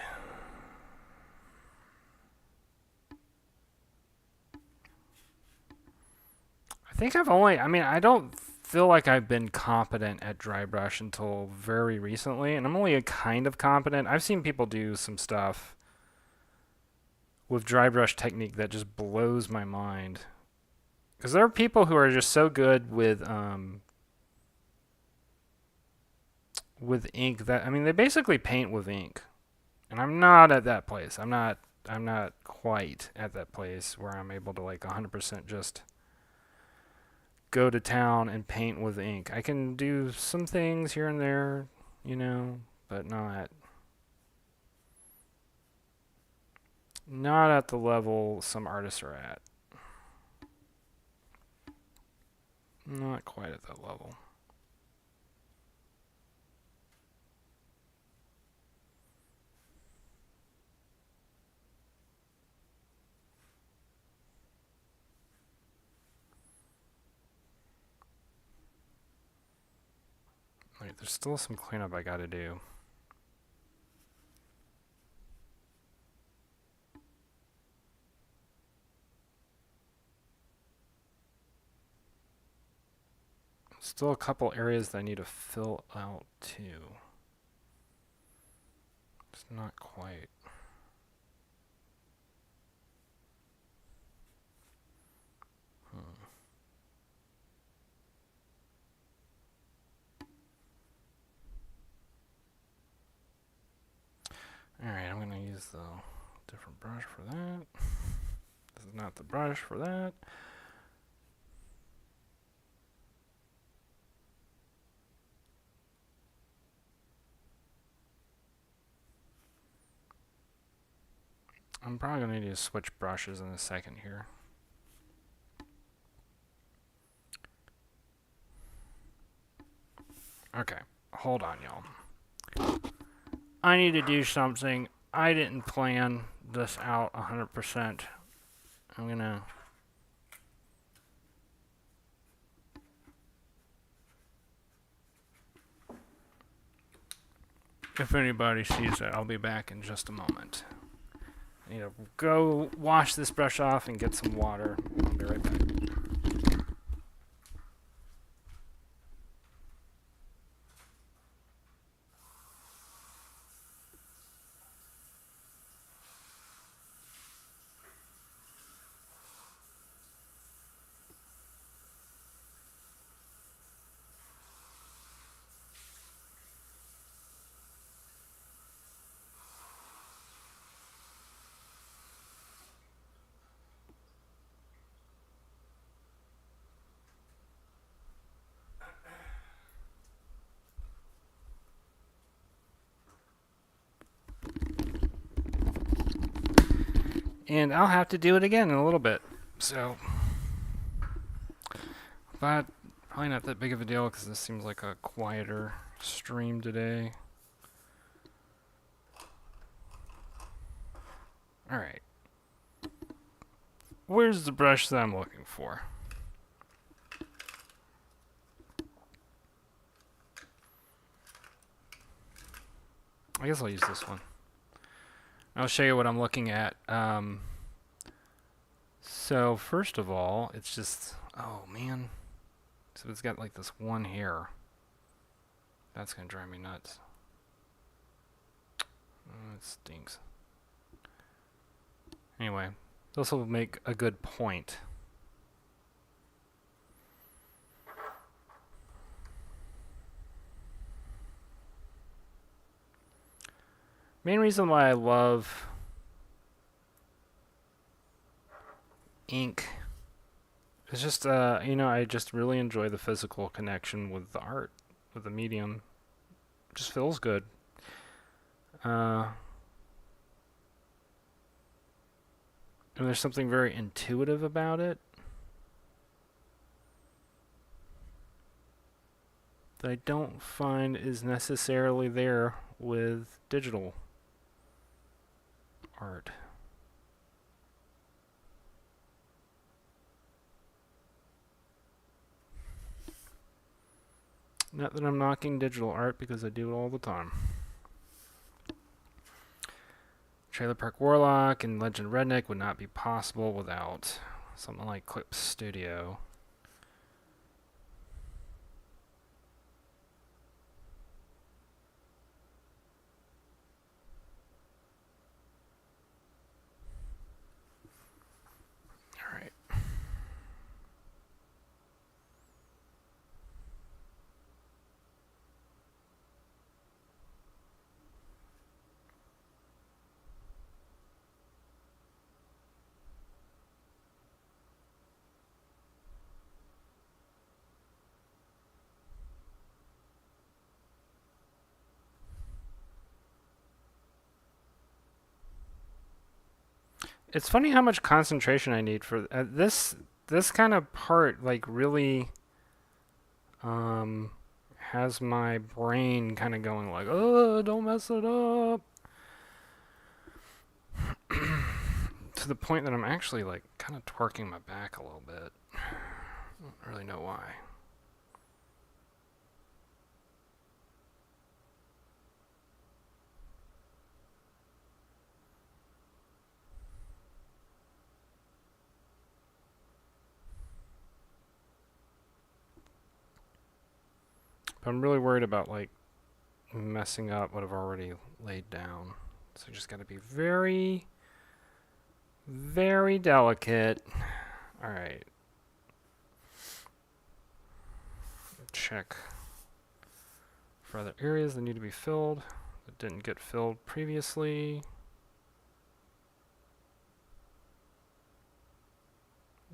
I don't feel like I've been competent at dry brush until very recently, and I'm only a kind of competent. I've seen people do some stuff with dry brush technique that just blows my mind. Because there are people who are just so good with ink that, they basically paint with ink. And I'm not at that place. I'm not I'm not quite at that place where I'm able to like 100% just go to town and paint with ink. I can do some things here and there, you know, but not at the level some artists are at. Not quite at that level. Wait, there's still some cleanup I gotta do. Still a couple areas that I need to fill out too. It's not quite. Alright, I'm gonna use the different brush for that. This is not the brush for that. I'm probably gonna need to switch brushes in a second here. Okay, hold on, y'all. I need to do something. I didn't plan this out 100%. I'm gonna... If anybody sees it, I'll be back in just a moment. I need to go wash this brush off and get some water. I'll be right back. And I'll have to do it again in a little bit. So, but probably not that big of a deal because this seems like a quieter stream today. Alright. Where's the brush that I'm looking for? I guess I'll use this one. I'll show you what I'm looking at. So first of all, it's just, oh man. So it's got like this one hair. That's gonna drive me nuts. Oh, it stinks. Anyway, this will make a good point. Main reason why I love ink is just, I just really enjoy the physical connection with the art, with the medium. It just feels good. And there's something very intuitive about it that I don't find is necessarily there with digital art. Not that I'm knocking digital art because I do it all the time. Trailer Park Warlock and Legend Redneck would not be possible without something like Clip Studio. Alright. It's funny how much concentration I need for this. This kind of part, like, really um, has my brain kind of going like, oh, don't mess it up. To the point that I'm actually, like, kind of twerking my back a little bit. I don't really know why. But I'm really worried about, like, messing up what I've already laid down. So you just got to be very, very delicate. All right. Check for other areas that need to be filled that didn't get filled previously.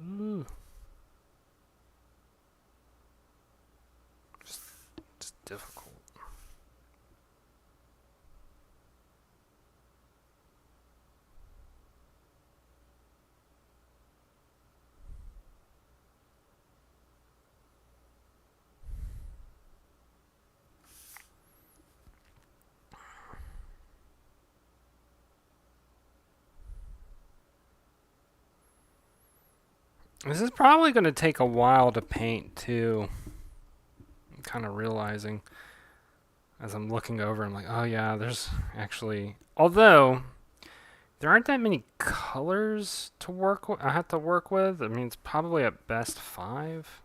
Ooh. Just difficult. This is probably going to take a while to paint too. I'm kind of realizing as I'm looking over, I'm like, oh yeah, there's actually, although there aren't that many colors to work with. I have to work with. I mean, it's probably at best 5.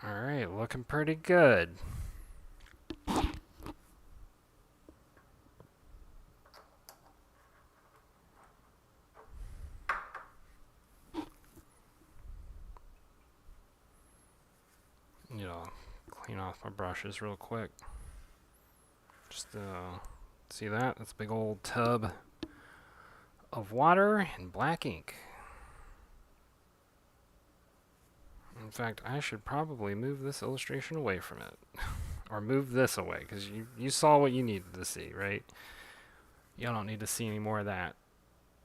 All right, looking pretty good. You know, clean off my brushes real quick. Just see that? That's a big old tub of water and black ink. In fact, I should probably move this illustration away from it. Or move this away, because you saw what you needed to see, right? You don't need to see any more of that.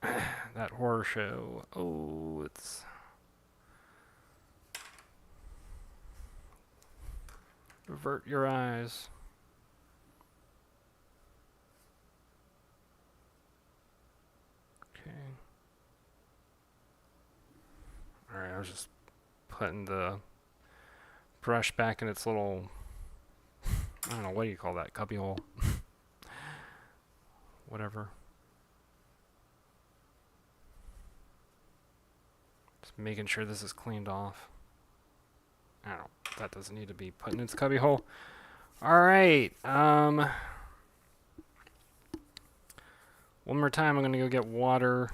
That horror show. Oh, it's... Avert your eyes. Okay. Alright, I was just putting the brush back in its little... I don't know, what do you call that? Cubby hole. Whatever. Just making sure this is cleaned off. I don't know. That doesn't need to be put in its cubby hole. Alright. One more time, I'm going to go get water.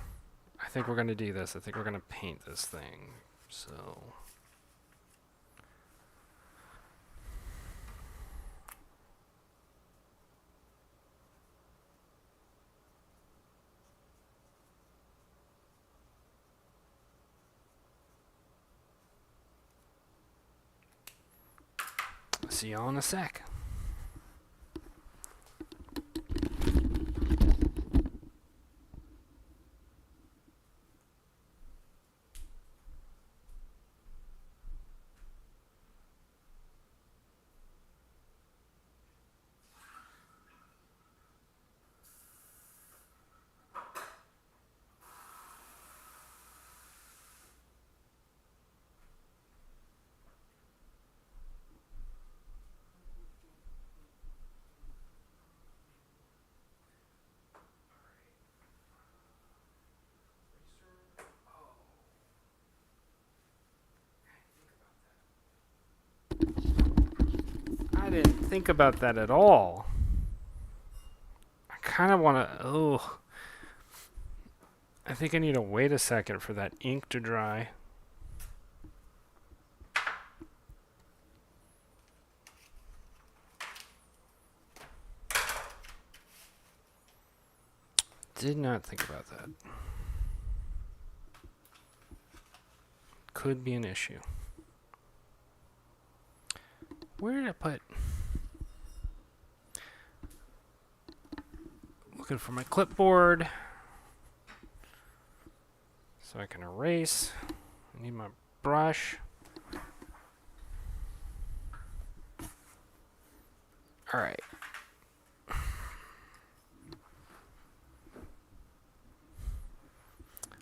I think we're going to do this. I think we're going to paint this thing. So... see y'all in a sec. didn't think about that at all. I kind of want to... Oh. I think I need to wait a second for that ink to dry. Did not think about that. Could be an issue. Where did I put... Looking for my clipboard. So I can erase. I need my brush. Alright. I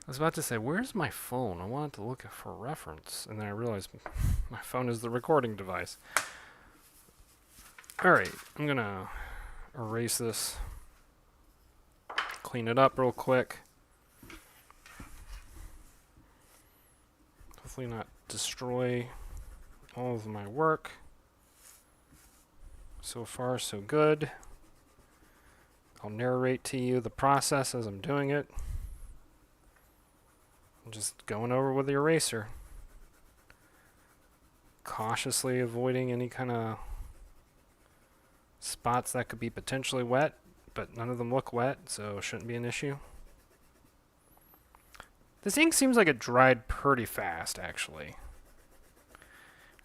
was about to say, where's my phone? I wanted to look for reference, and then I realized my phone is the recording device. Alright, I'm gonna erase this. Clean it up real quick. Hopefully not destroy all of my work. So far, so good. I'll narrate to you the process as I'm doing it. I'm just going over with the eraser. Cautiously avoiding any kind of spots that could be potentially wet, but none of them look wet, so it shouldn't be an issue. This ink seems like it dried pretty fast, actually.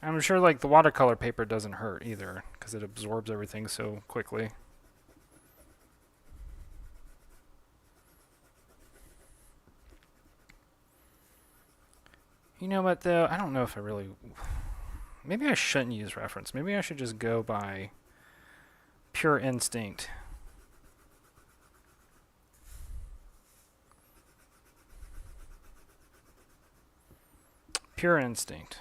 I'm sure like the watercolor paper doesn't hurt either, because it absorbs everything so quickly. You know what, though? I don't know if I really... Maybe I shouldn't use reference. Maybe I should just go by pure instinct. Pure instinct.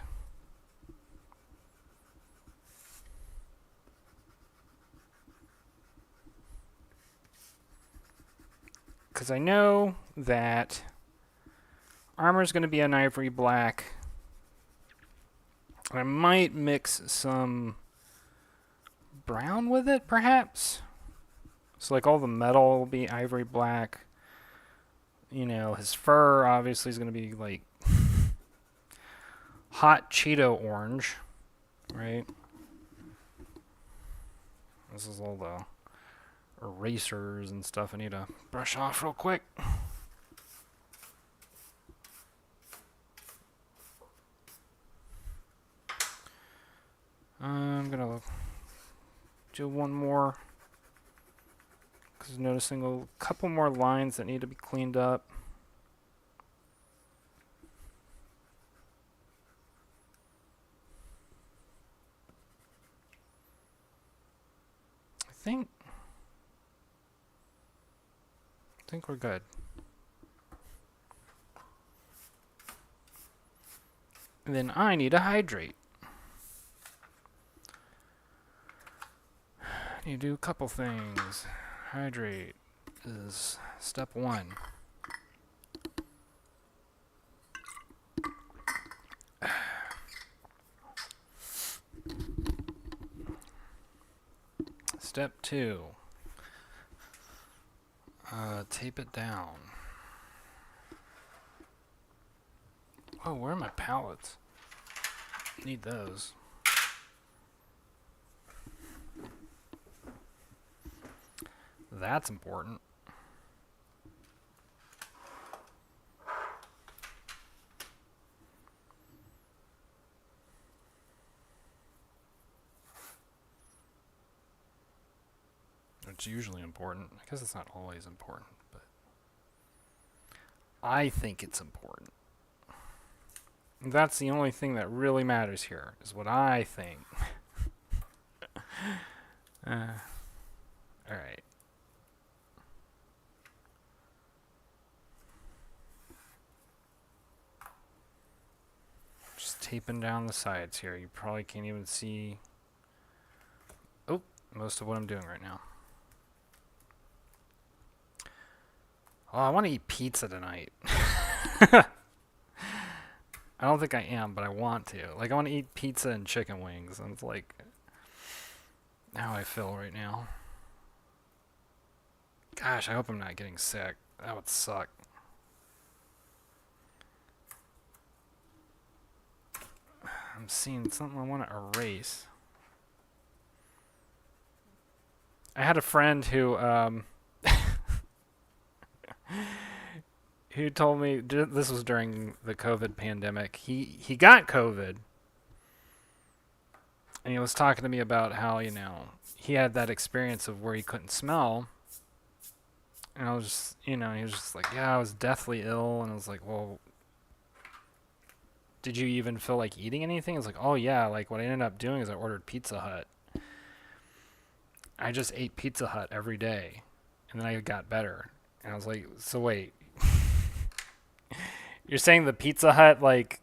Because I know that armor is going to be an ivory black. I might mix some brown with it, perhaps. So like all the metal will be ivory black. You know, his fur obviously is going to be like hot Cheeto orange, right? This is all the erasers and stuff I need to brush off real quick. I'm gonna do one more because noticing a couple more lines that need to be cleaned up. I think we're good. And then I need to hydrate. I need to do a couple things. Hydrate is step one. Step two. Tape it down. Oh, where are my palettes? Need those. That's important. It's usually important. I guess it's not always important, but I think it's important. That's the only thing that really matters here, is what I think. Alright. Just taping down the sides here. You probably can't even see most of what I'm doing right now. Oh, I want to eat pizza tonight. I don't think I am, but I want to. Like, I want to eat pizza and chicken wings. And it's like, how I feel right now. Gosh, I hope I'm not getting sick. That would suck. I'm seeing something I want to erase. I had a friend who who told me this was during the COVID pandemic. He got COVID, and he was talking to me about how he had that experience of where he couldn't smell. And I was just, he was just like, yeah, I was deathly ill. And I was like, well, did you even feel like eating anything? It's like, oh yeah, like what I ended up doing is I ordered Pizza Hut. I just ate Pizza Hut every day, and then I got better. And I was like, so wait, you're saying the Pizza Hut like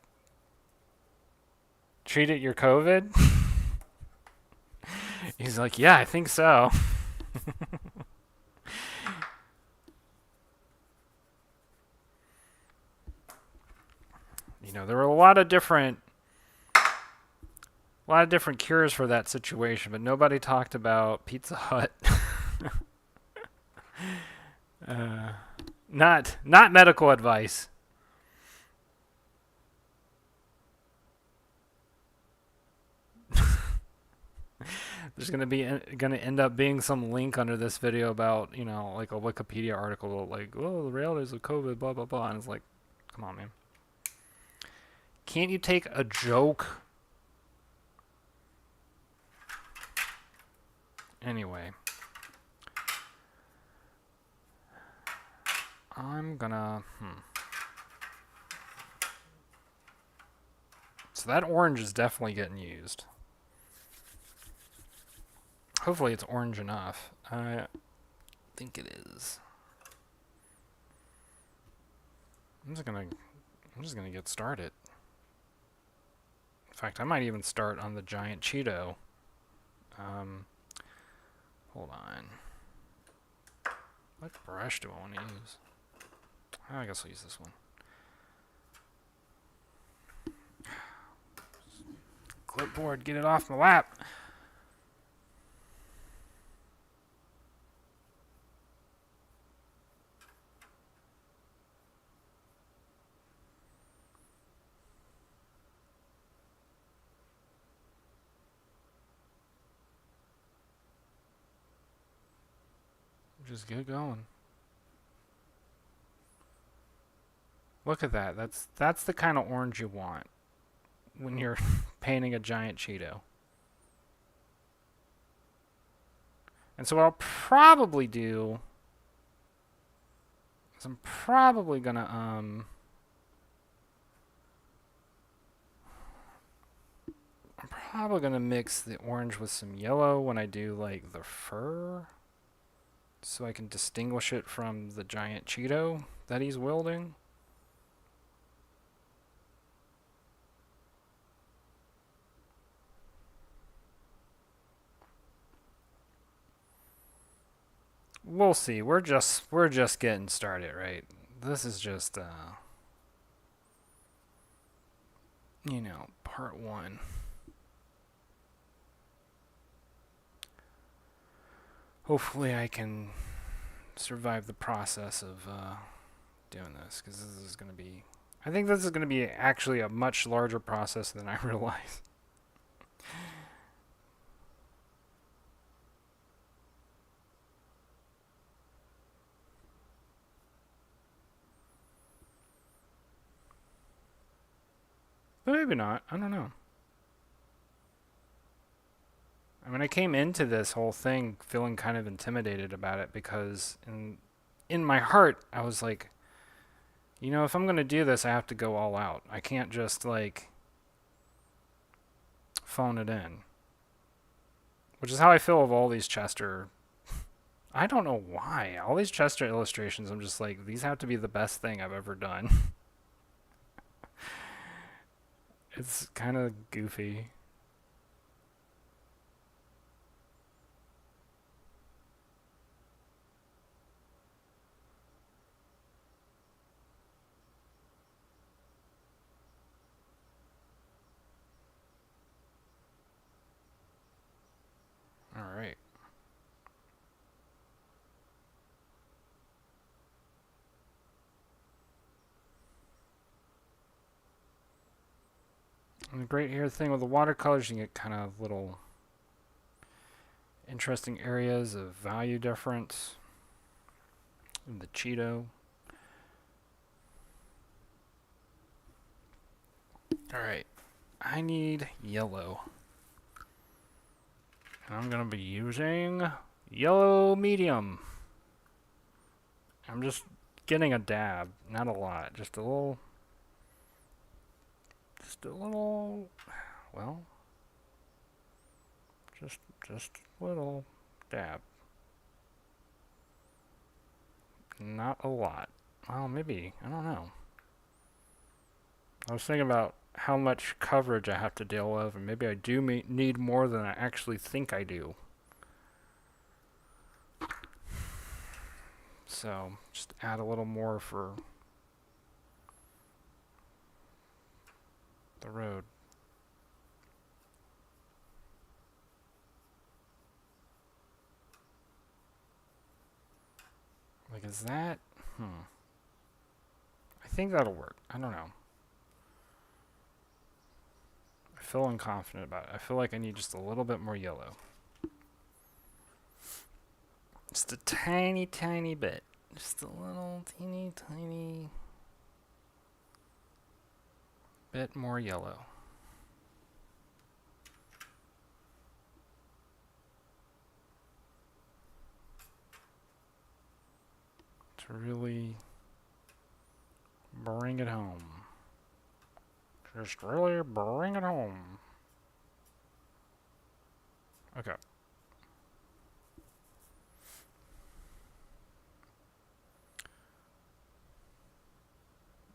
treated your COVID? He's like, yeah, I think so. There were a lot of different cures for that situation, but nobody talked about Pizza Hut. Not medical advice. There's gonna end up being some link under this video about like a Wikipedia article like, oh, the realities of COVID, blah blah blah, and it's like, come on, man. Can't you take a joke? Anyway. I'm gonna... So that orange is definitely getting used. Hopefully it's orange enough. I think it is. I'm just gonna get started. In fact, I might even start on the giant Cheeto. Hold on. What brush do I want to use? I guess I'll use this one. Clipboard, get it off my lap. Just get going. Look at that. That's the kind of orange you want when you're painting a giant Cheeto. And so what I'll probably do is I'm probably gonna mix the orange with some yellow when I do like the fur, so I can distinguish it from the giant Cheeto that he's wielding. We'll see. We're just getting started, right? This is just part one. Hopefully I can survive the process of doing this, because I think this is going to be actually a much larger process than I realize. But maybe not. I don't know. I mean, I came into this whole thing feeling kind of intimidated about it, because in my heart, I was like, if I'm going to do this, I have to go all out. I can't just, like, phone it in. Which is how I feel of all these Chester... I don't know why. All these Chester illustrations, I'm just like, these have to be the best thing I've ever done. It's kind of goofy. Alright. And the great here thing with the watercolors, you can get kind of little interesting areas of value difference in the Cheeto. Alright, I need yellow. And I'm going to be using yellow medium. I'm just getting a dab, not a lot, just a little, well, just a little dab. Not a lot. Well, maybe, I don't know. I was thinking about how much coverage I have to deal with, and maybe I do need more than I actually think I do. So, just add a little more for the road. Like, is that? I think that'll work. I don't know. I feel unconfident about it. I feel like I need just a little bit more yellow. Just a tiny, tiny bit. Just a little teeny, tiny bit more yellow. To really bring it home. Just really bring it home. Okay.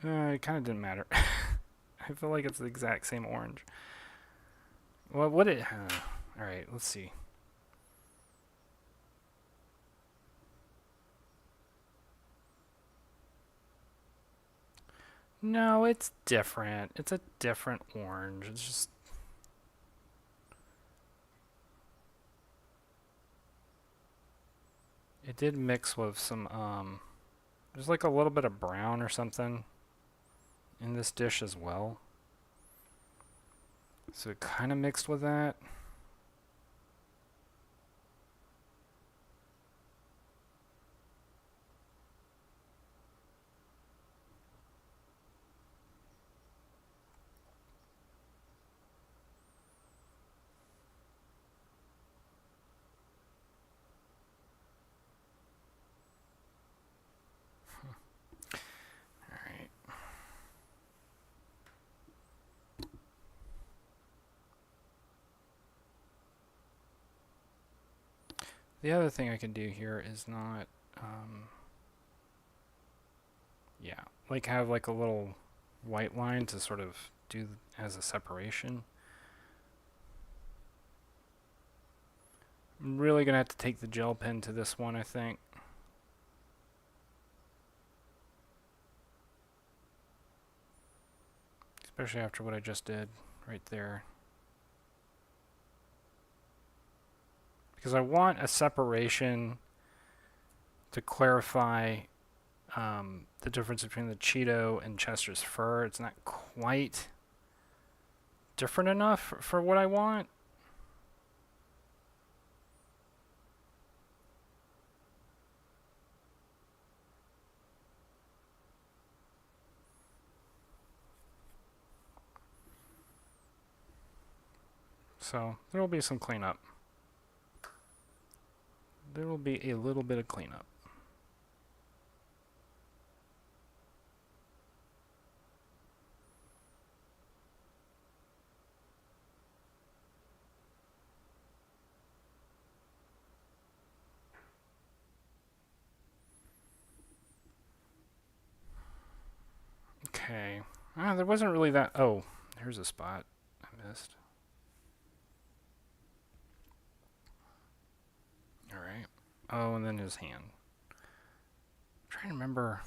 It kind of didn't matter. I feel like it's the exact same orange. Well, what it... Alright, let's see. No, it's different. It's a different orange. It's just... It did mix with some, there's like a little bit of brown or something in this dish as well. So it kind of mixed with that. Alright. The other thing I can do here is not, yeah, like have like a little white line to sort of do as a separation. I'm really gonna have to take the gel pen to this one, I think. Especially after what I just did right there. Because I want a separation to clarify the difference between the Cheeto and Chester's fur. It's not quite different enough for what I want. So there will be some cleanup. There will be a little bit of cleanup. Okay. There wasn't really that. Oh, here's a spot I missed. Alright. Oh, and then his hand. I'm trying to remember.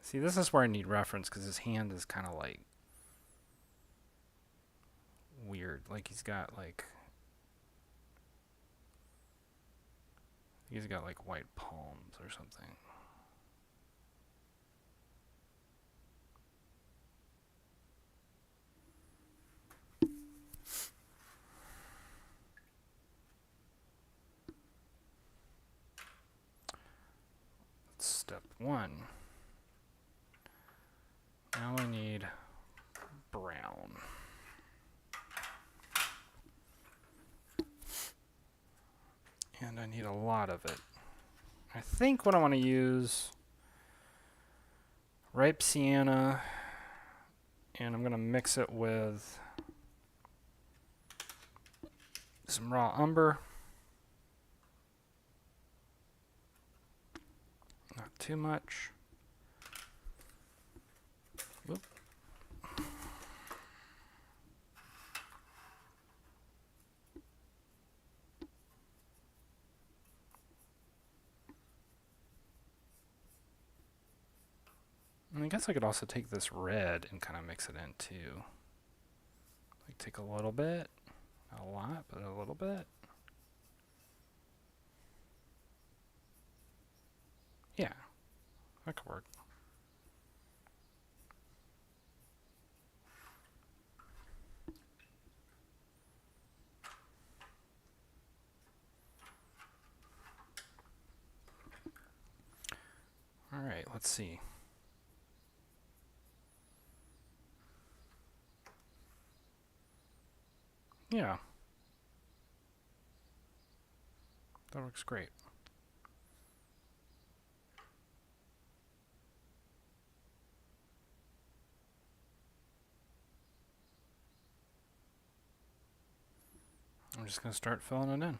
See, this is where I need reference because his hand is kind of like weird. Like he's got like white palms or something. step 1. Now I need brown. And I need a lot of it. I think what I want to use, ripe sienna, and I'm going to mix it with some raw umber. Not too much. Whoop. And I guess I could also take this red and kind of mix it in too. Like take a little bit, not a lot, but a little bit. Yeah, that could work. All right, let's see. Yeah, that works great. I'm just going to start filling it in.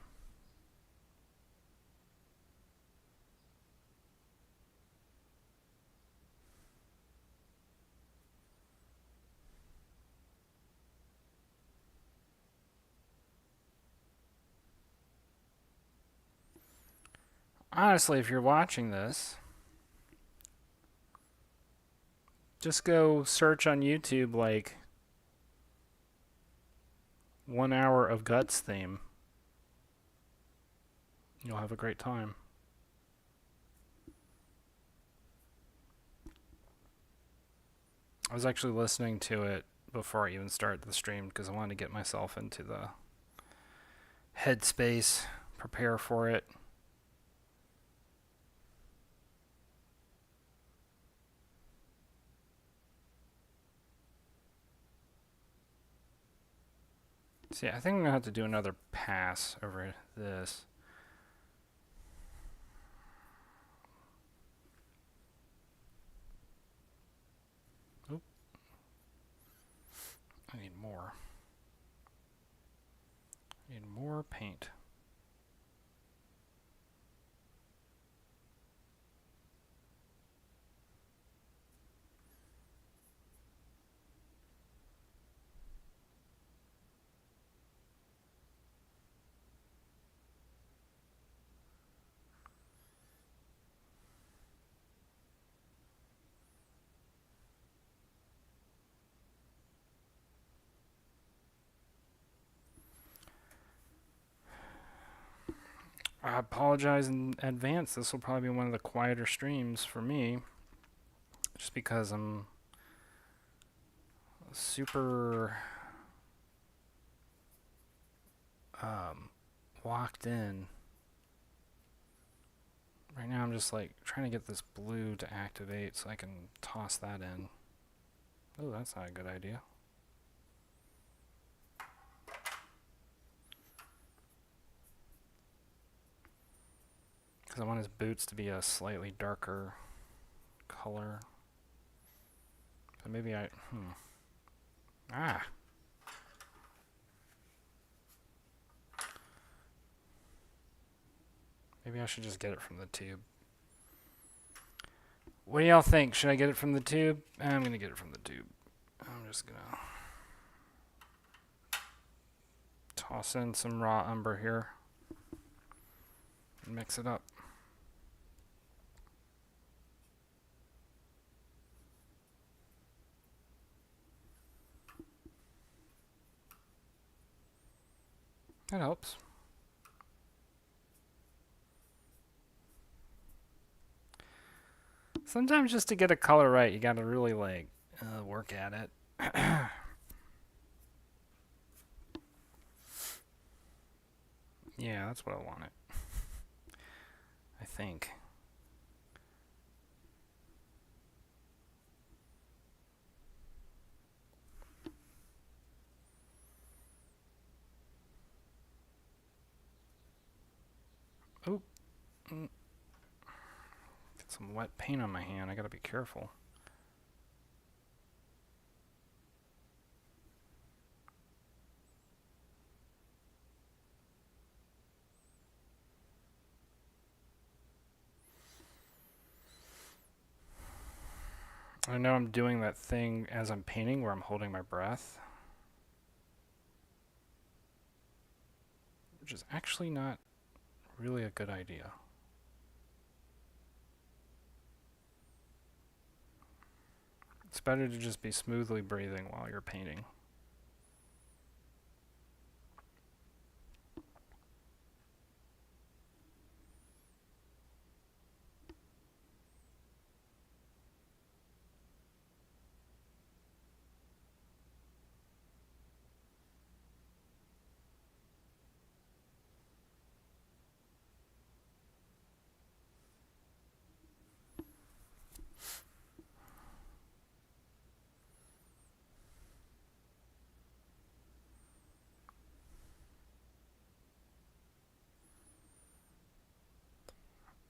Honestly, if you're watching this, just go search on YouTube like 1 hour of Guts theme. You'll have a great time. I was actually listening to it before I even started the stream because I wanted to get myself into the headspace, prepare for it. See, I think I'm going to have to do another pass over this. Oop. I need more. I need more paint. I apologize in advance. This will probably be one of the quieter streams for me. Just because I'm super locked in. Right now I'm just like trying to get this blue to activate so I can toss that in. Oh, that's not a good idea. Because I want his boots to be a slightly darker color. But maybe I... Ah! Maybe I should just get it from the tube. What do y'all think? Should I get it from the tube? I'm going to get it from the tube. I'm just going to toss in some raw umber here and mix it up. That helps. Sometimes just to get a color right, you gotta really like work at it. Yeah, that's what I wanted. I think. Oh, get some wet paint on my hand. I gotta be careful. I know I'm doing that thing as I'm painting where I'm holding my breath, which is actually not really a good idea. It's better to just be smoothly breathing while you're painting.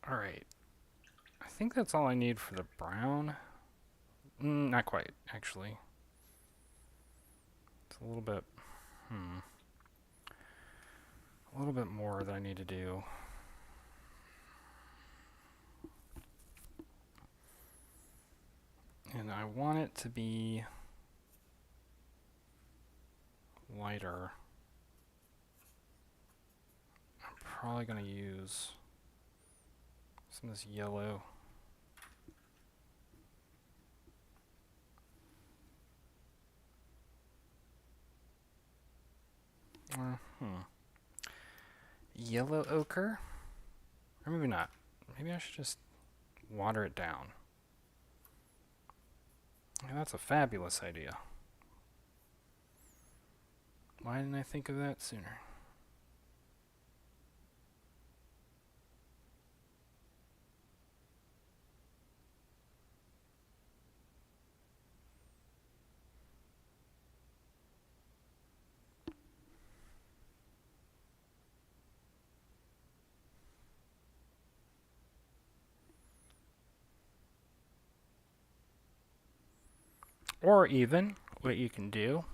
Alright. I think that's all I need for the brown. Not quite, actually. It's a little bit... a little bit more that I need to do. And I want it to be lighter. I'm probably going to use some of this yellow. Yellow ochre? Or maybe not. Maybe I should just water it down. Yeah, that's a fabulous idea. Why didn't I think of that sooner? Or even, what you can do,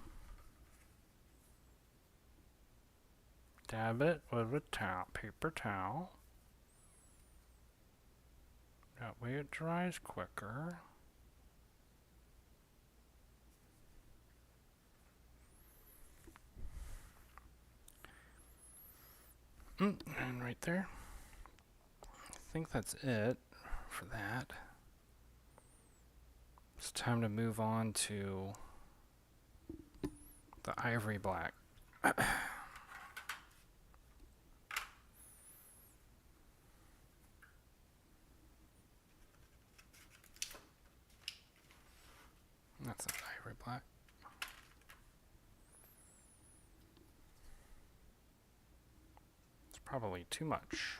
dab it with a towel, paper towel. That way it dries quicker. And right there. I think that's it for that. It's time to move on to the ivory black. That's an ivory black. It's probably too much.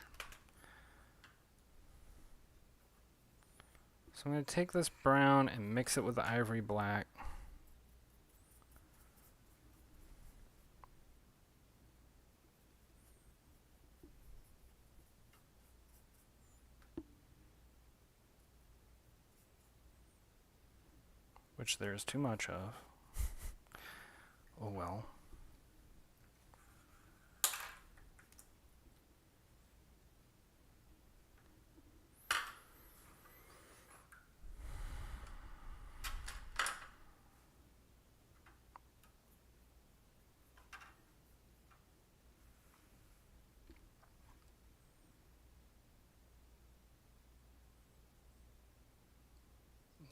So I'm going to take this brown and mix it with the ivory black. Which there's too much of. Oh well.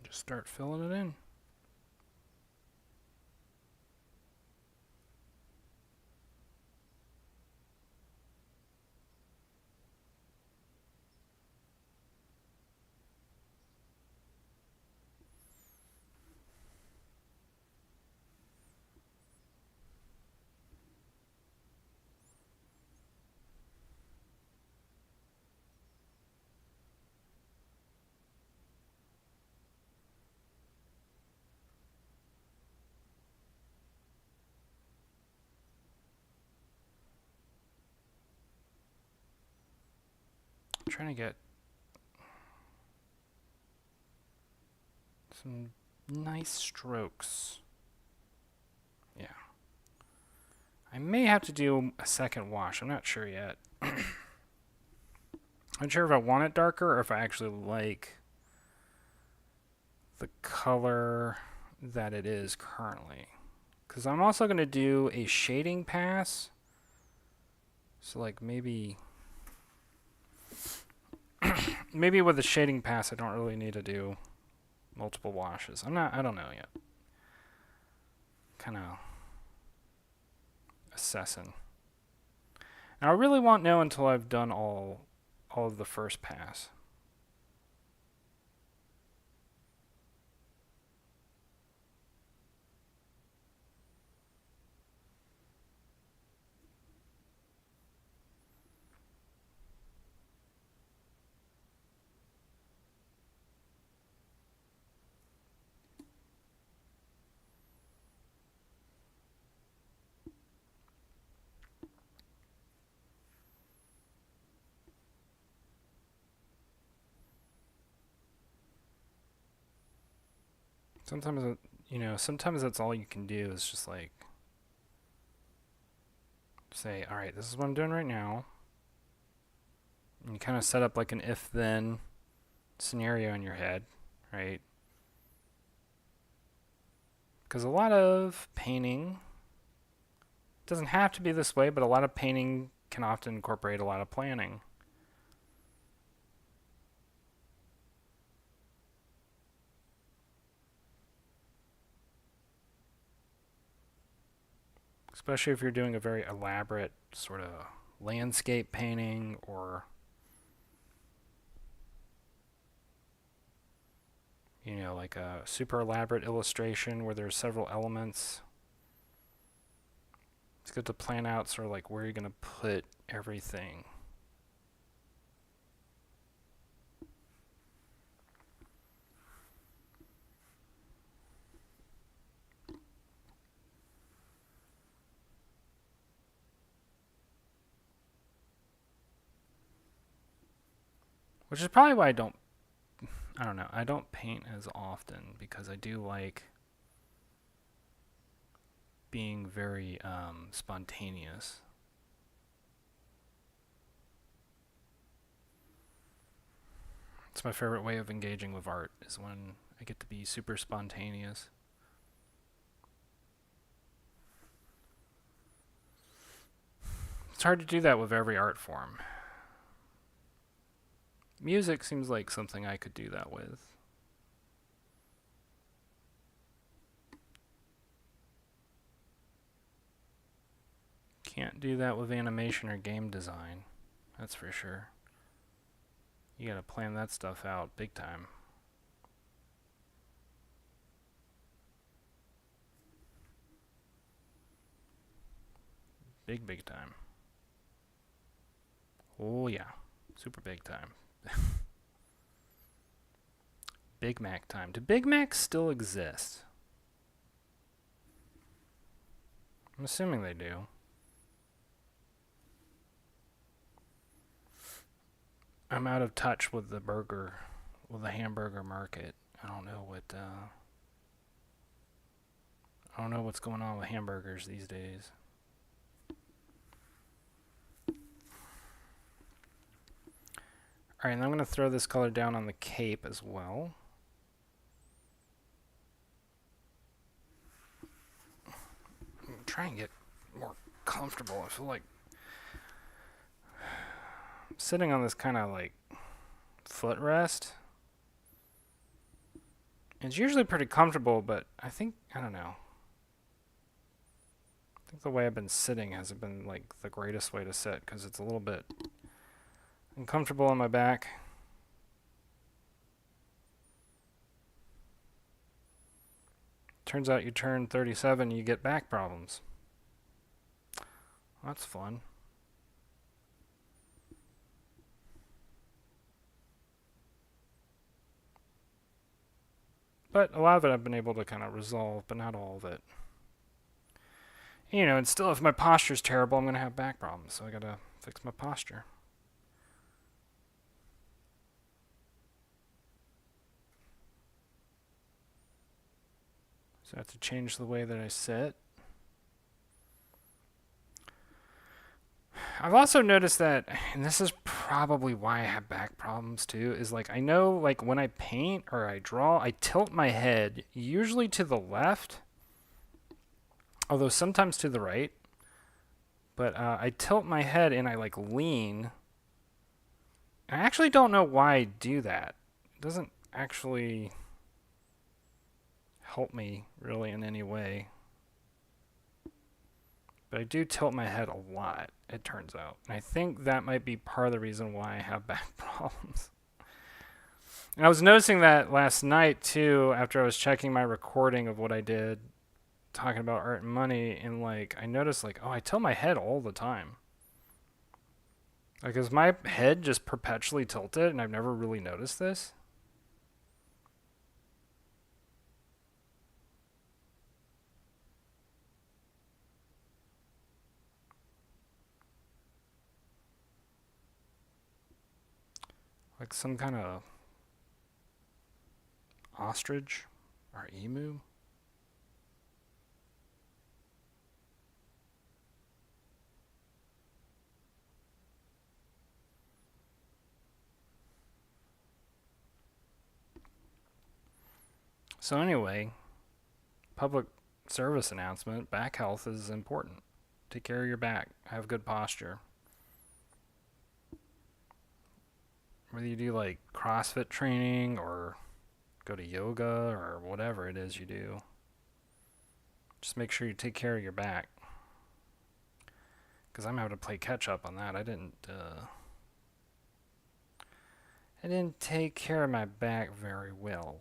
Just start filling it in. trying to get some nice strokes. Yeah. I may have to do a second wash. I'm not sure yet. I'm not sure if I want it darker or if I actually like the color that it is currently. Because I'm also going to do a shading pass. So like maybe maybe with the shading pass I don't really need to do multiple washes. I don't know yet. Kind of assessing. Now I really won't know until I've done all of the first pass. Sometimes, sometimes that's all you can do is just like say, all right, this is what I'm doing right now. And you kind of set up like an if-then scenario in your head, right? Because a lot of painting doesn't have to be this way, but a lot of painting can often incorporate a lot of planning. Especially if you're doing a very elaborate sort of landscape painting or, like a super elaborate illustration where there's several elements. It's good to plan out sort of like where you're going to put everything. Which is probably why I don't know, I don't paint as often because I do like being very spontaneous. It's my favorite way of engaging with art is when I get to be super spontaneous. It's hard to do that with every art form. Music seems like something I could do that with. Can't do that with animation or game design. That's for sure. You gotta plan that stuff out big time. Big time. Oh yeah. Super big time. Big Mac time. Do Big Macs still exist? I'm assuming they do. I'm out of touch with the hamburger market. I don't know what's going on with hamburgers these days. Alright, and I'm going to throw this color down on the cape as well. I'm trying to get more comfortable. I feel like I'm sitting on this kind of like footrest. It's usually pretty comfortable, but I don't know. I think the way I've been sitting hasn't been like the greatest way to sit because it's a little bit uncomfortable on my back. Turns out you turn 37, you get back problems. That's fun. But a lot of it I've been able to kind of resolve, but not all of it. And still, if my posture's terrible, I'm going to have back problems, so I got to fix my posture. So I have to change the way that I sit. I've also noticed that, and this is probably why I have back problems too, is like I know like when I paint or I draw, I tilt my head usually to the left, although sometimes to the right. But I tilt my head and I like lean. I actually don't know why I do that. It doesn't actually help me really in any way. But I do tilt my head a lot, it turns out. And I think that might be part of the reason why I have back problems. And I was noticing that last night too, after I was checking my recording of what I did, talking about art and money, and like I noticed like, oh, I tilt my head all the time. Like, is my head just perpetually tilted and I've never really noticed this? Like some kind of ostrich or emu? So anyway, public service announcement, back health is important. Take care of your back. Have good posture. Whether you do like CrossFit training or go to yoga or whatever it is you do, just make sure you take care of your back. Because I'm having to play catch up on that. I didn't take care of my back very well.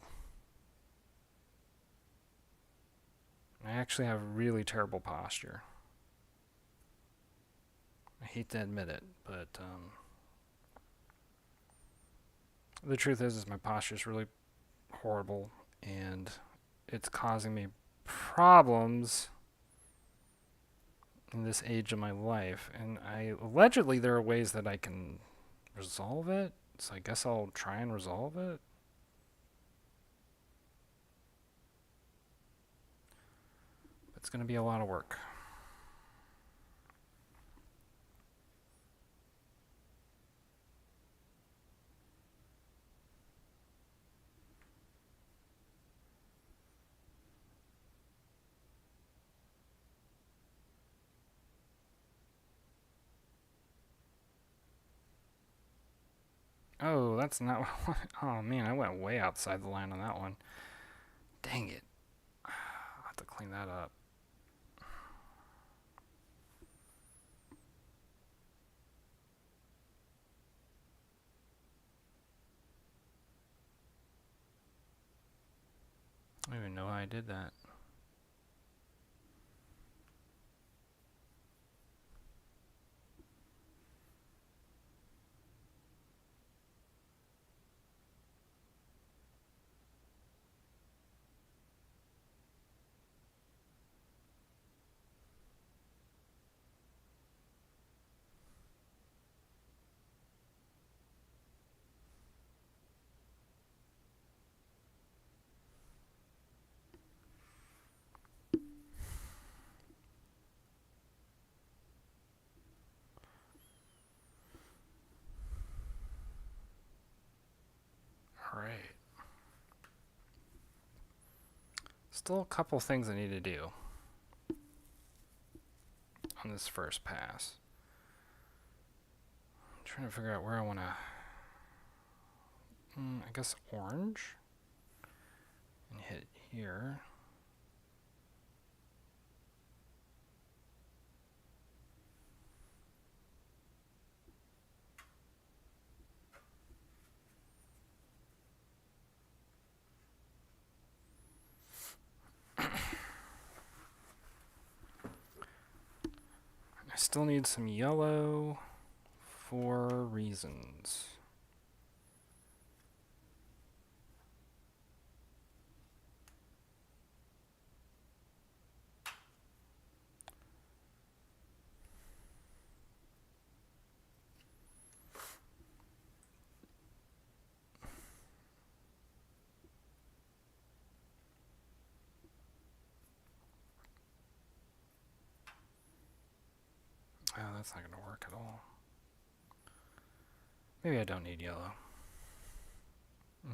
I actually have really terrible posture. I hate to admit it, but the truth is my posture is really horrible, and it's causing me problems in this age of my life. And allegedly there are ways that I can resolve it, so I guess I'll try and resolve it. But it's going to be a lot of work. Oh, that's not what I wanted. Oh man, I went way outside the line on that one. Dang it. I'll have to clean that up. I don't even know how I did that. Alright. Still a couple things I need to do on this first pass. I'm trying to figure out where I want to... I guess orange. And hit here. I still need some yellow for reasons. that's not going to work at all. Maybe I don't need yellow.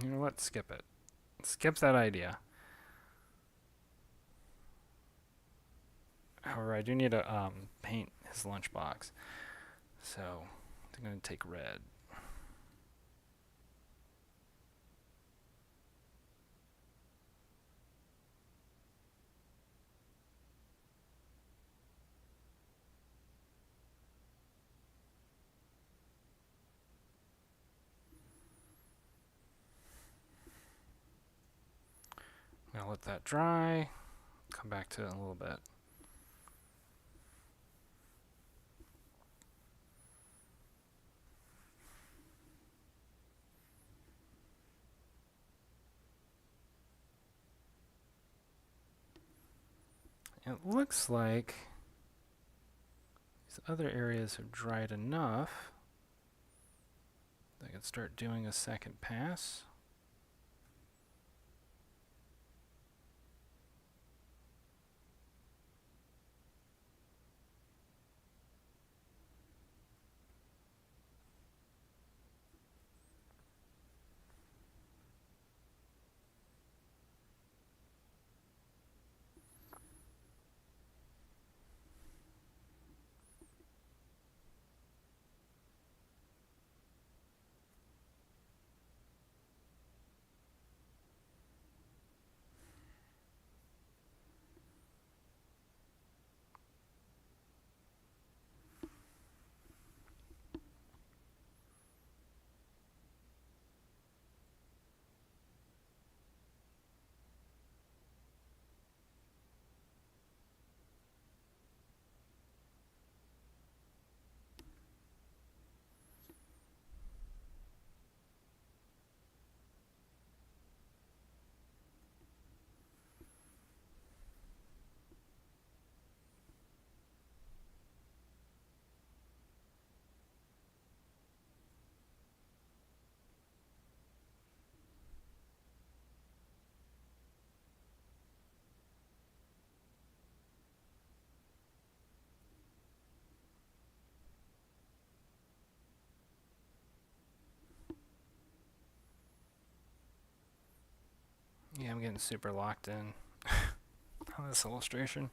You know what? Skip it. Skip that idea. However, I do need to paint his lunchbox. So I'm going to take red. Now let that dry. Come back to it in a little bit. It looks like these other areas have dried enough that I can start doing a second pass. Yeah, I'm getting super locked in on this illustration.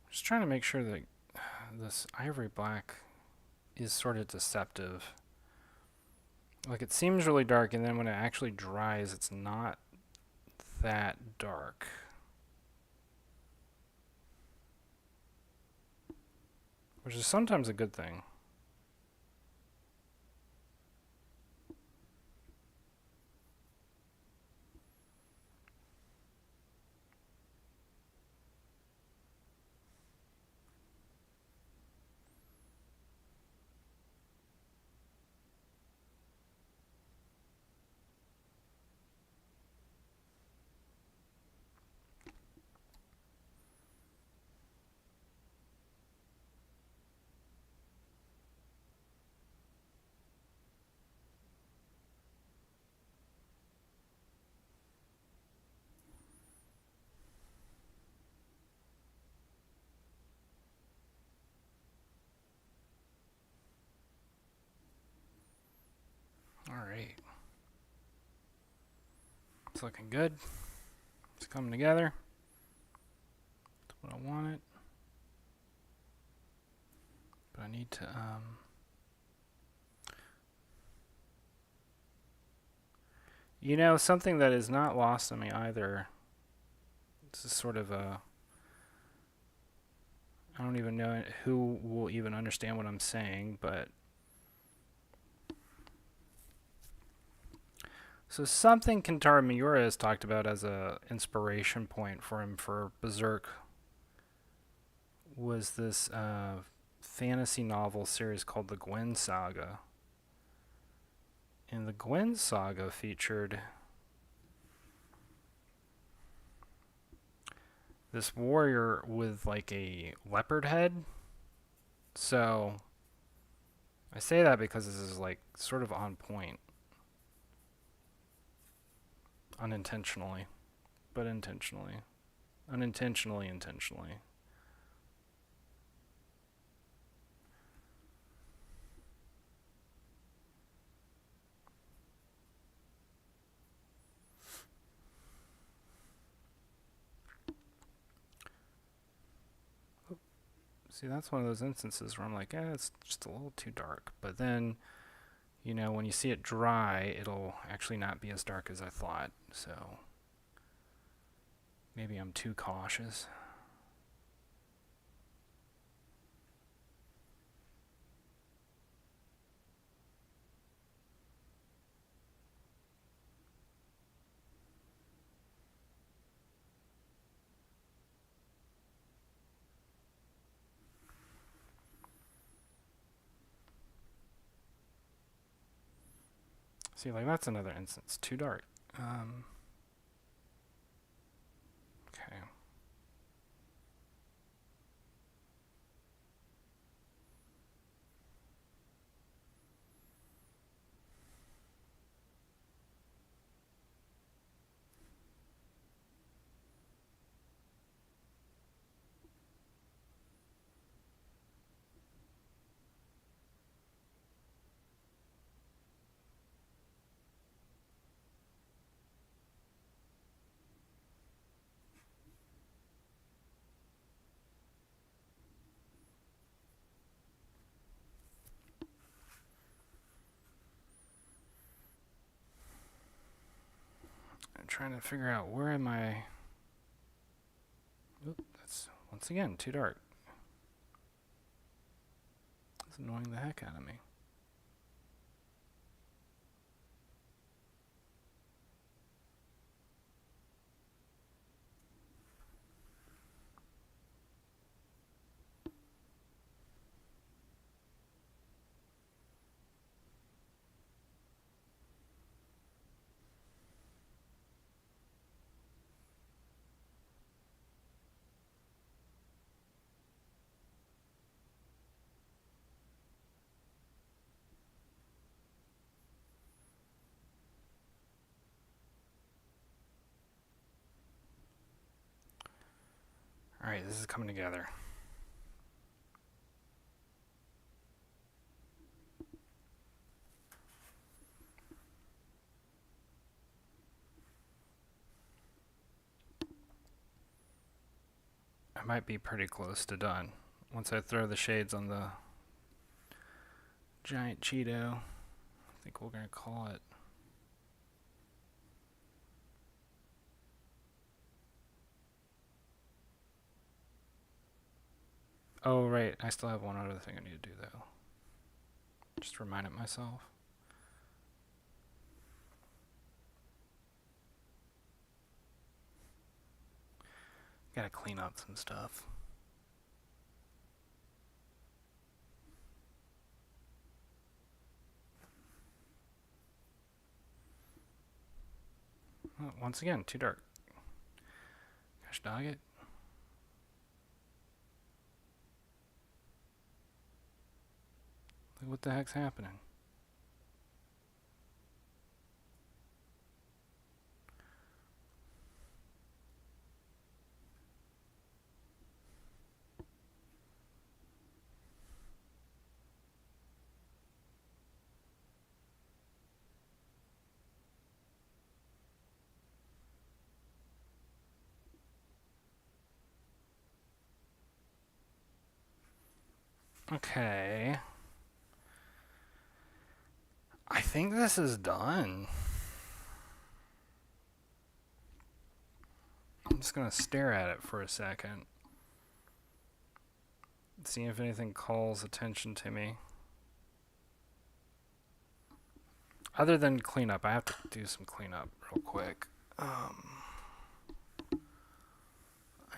Just trying to make sure that this ivory black is sort of deceptive. Like, it seems really dark, and then when it actually dries, it's not that dark. Which is sometimes a good thing. Alright. It's looking good. It's coming together. That's what I wanted. But I need to, you know, something that is not lost on me either. This is sort of a, I don't even know who will even understand what I'm saying, but so something Kentaro Miura has talked about as a inspiration point for him for Berserk was this fantasy novel series called the Gwen Saga. And the Gwen Saga featured this warrior with like a leopard head. So I say that because this is like sort of on point. Unintentionally, but intentionally. Unintentionally, intentionally. See, that's one of those instances where I'm like, it's just a little too dark. But then, you know, when you see it dry, it'll actually not be as dark as I thought. So maybe I'm too cautious. See, like that's another instance. Too dark. Okay. I'm trying to figure out where am I. Oop, that's once again too dark. It's annoying the heck out of me. Alright, this is coming together. I might be pretty close to done. Once I throw the shades on the giant Cheeto, I think we're gonna call it. Oh, right. I still have one other thing I need to do, though. Just remind it myself. Gotta clean up some stuff. Oh, once again, too dark. Gosh dog it. Like, what the heck's happening? Okay. I think this is done. I'm just gonna stare at it for a second. See if anything calls attention to me. Other than cleanup, I have to do some cleanup real quick. I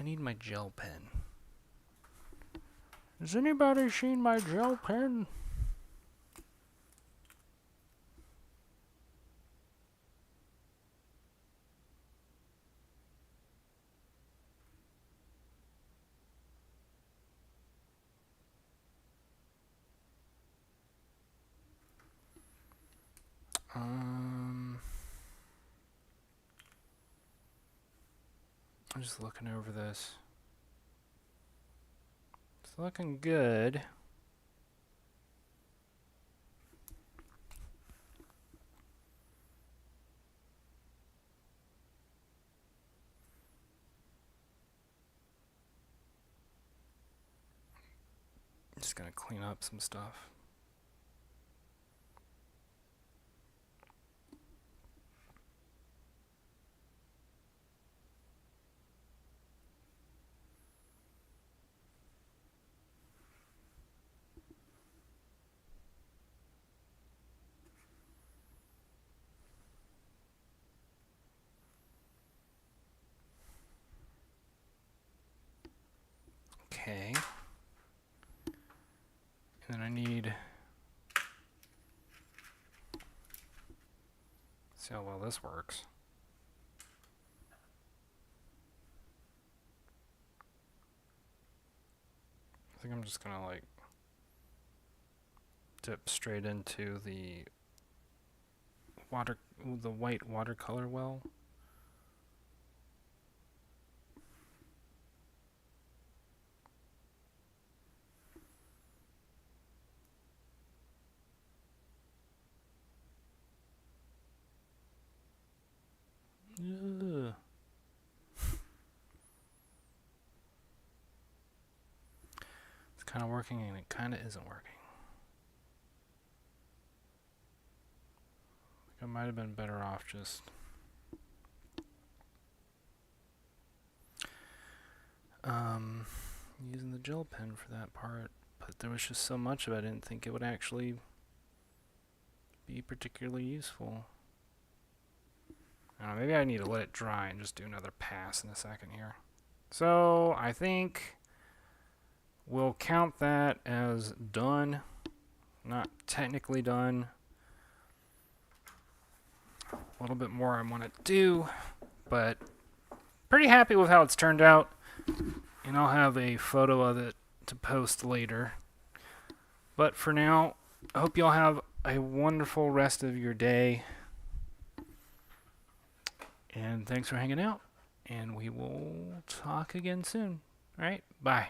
need my gel pen. Has anybody seen my gel pen? I'm just looking over this. It's looking good. I'm just gonna clean up some stuff. Okay. And then I need... see how well this works. I think I'm just gonna like dip straight into the white watercolor well. Ugh. It's kind of working and it kind of isn't working. I might have been better off just using the gel pen for that part, but there was just so much of it I didn't think it would actually be particularly useful. I don't know, maybe I need to let it dry and just do another pass in a second here. So I think we'll count that as done. Not technically done. A little bit more I want to do, but pretty happy with how it's turned out. And I'll have a photo of it to post later. But for now, I hope y'all have a wonderful rest of your day. And thanks for hanging out. And we will talk again soon. All right, bye.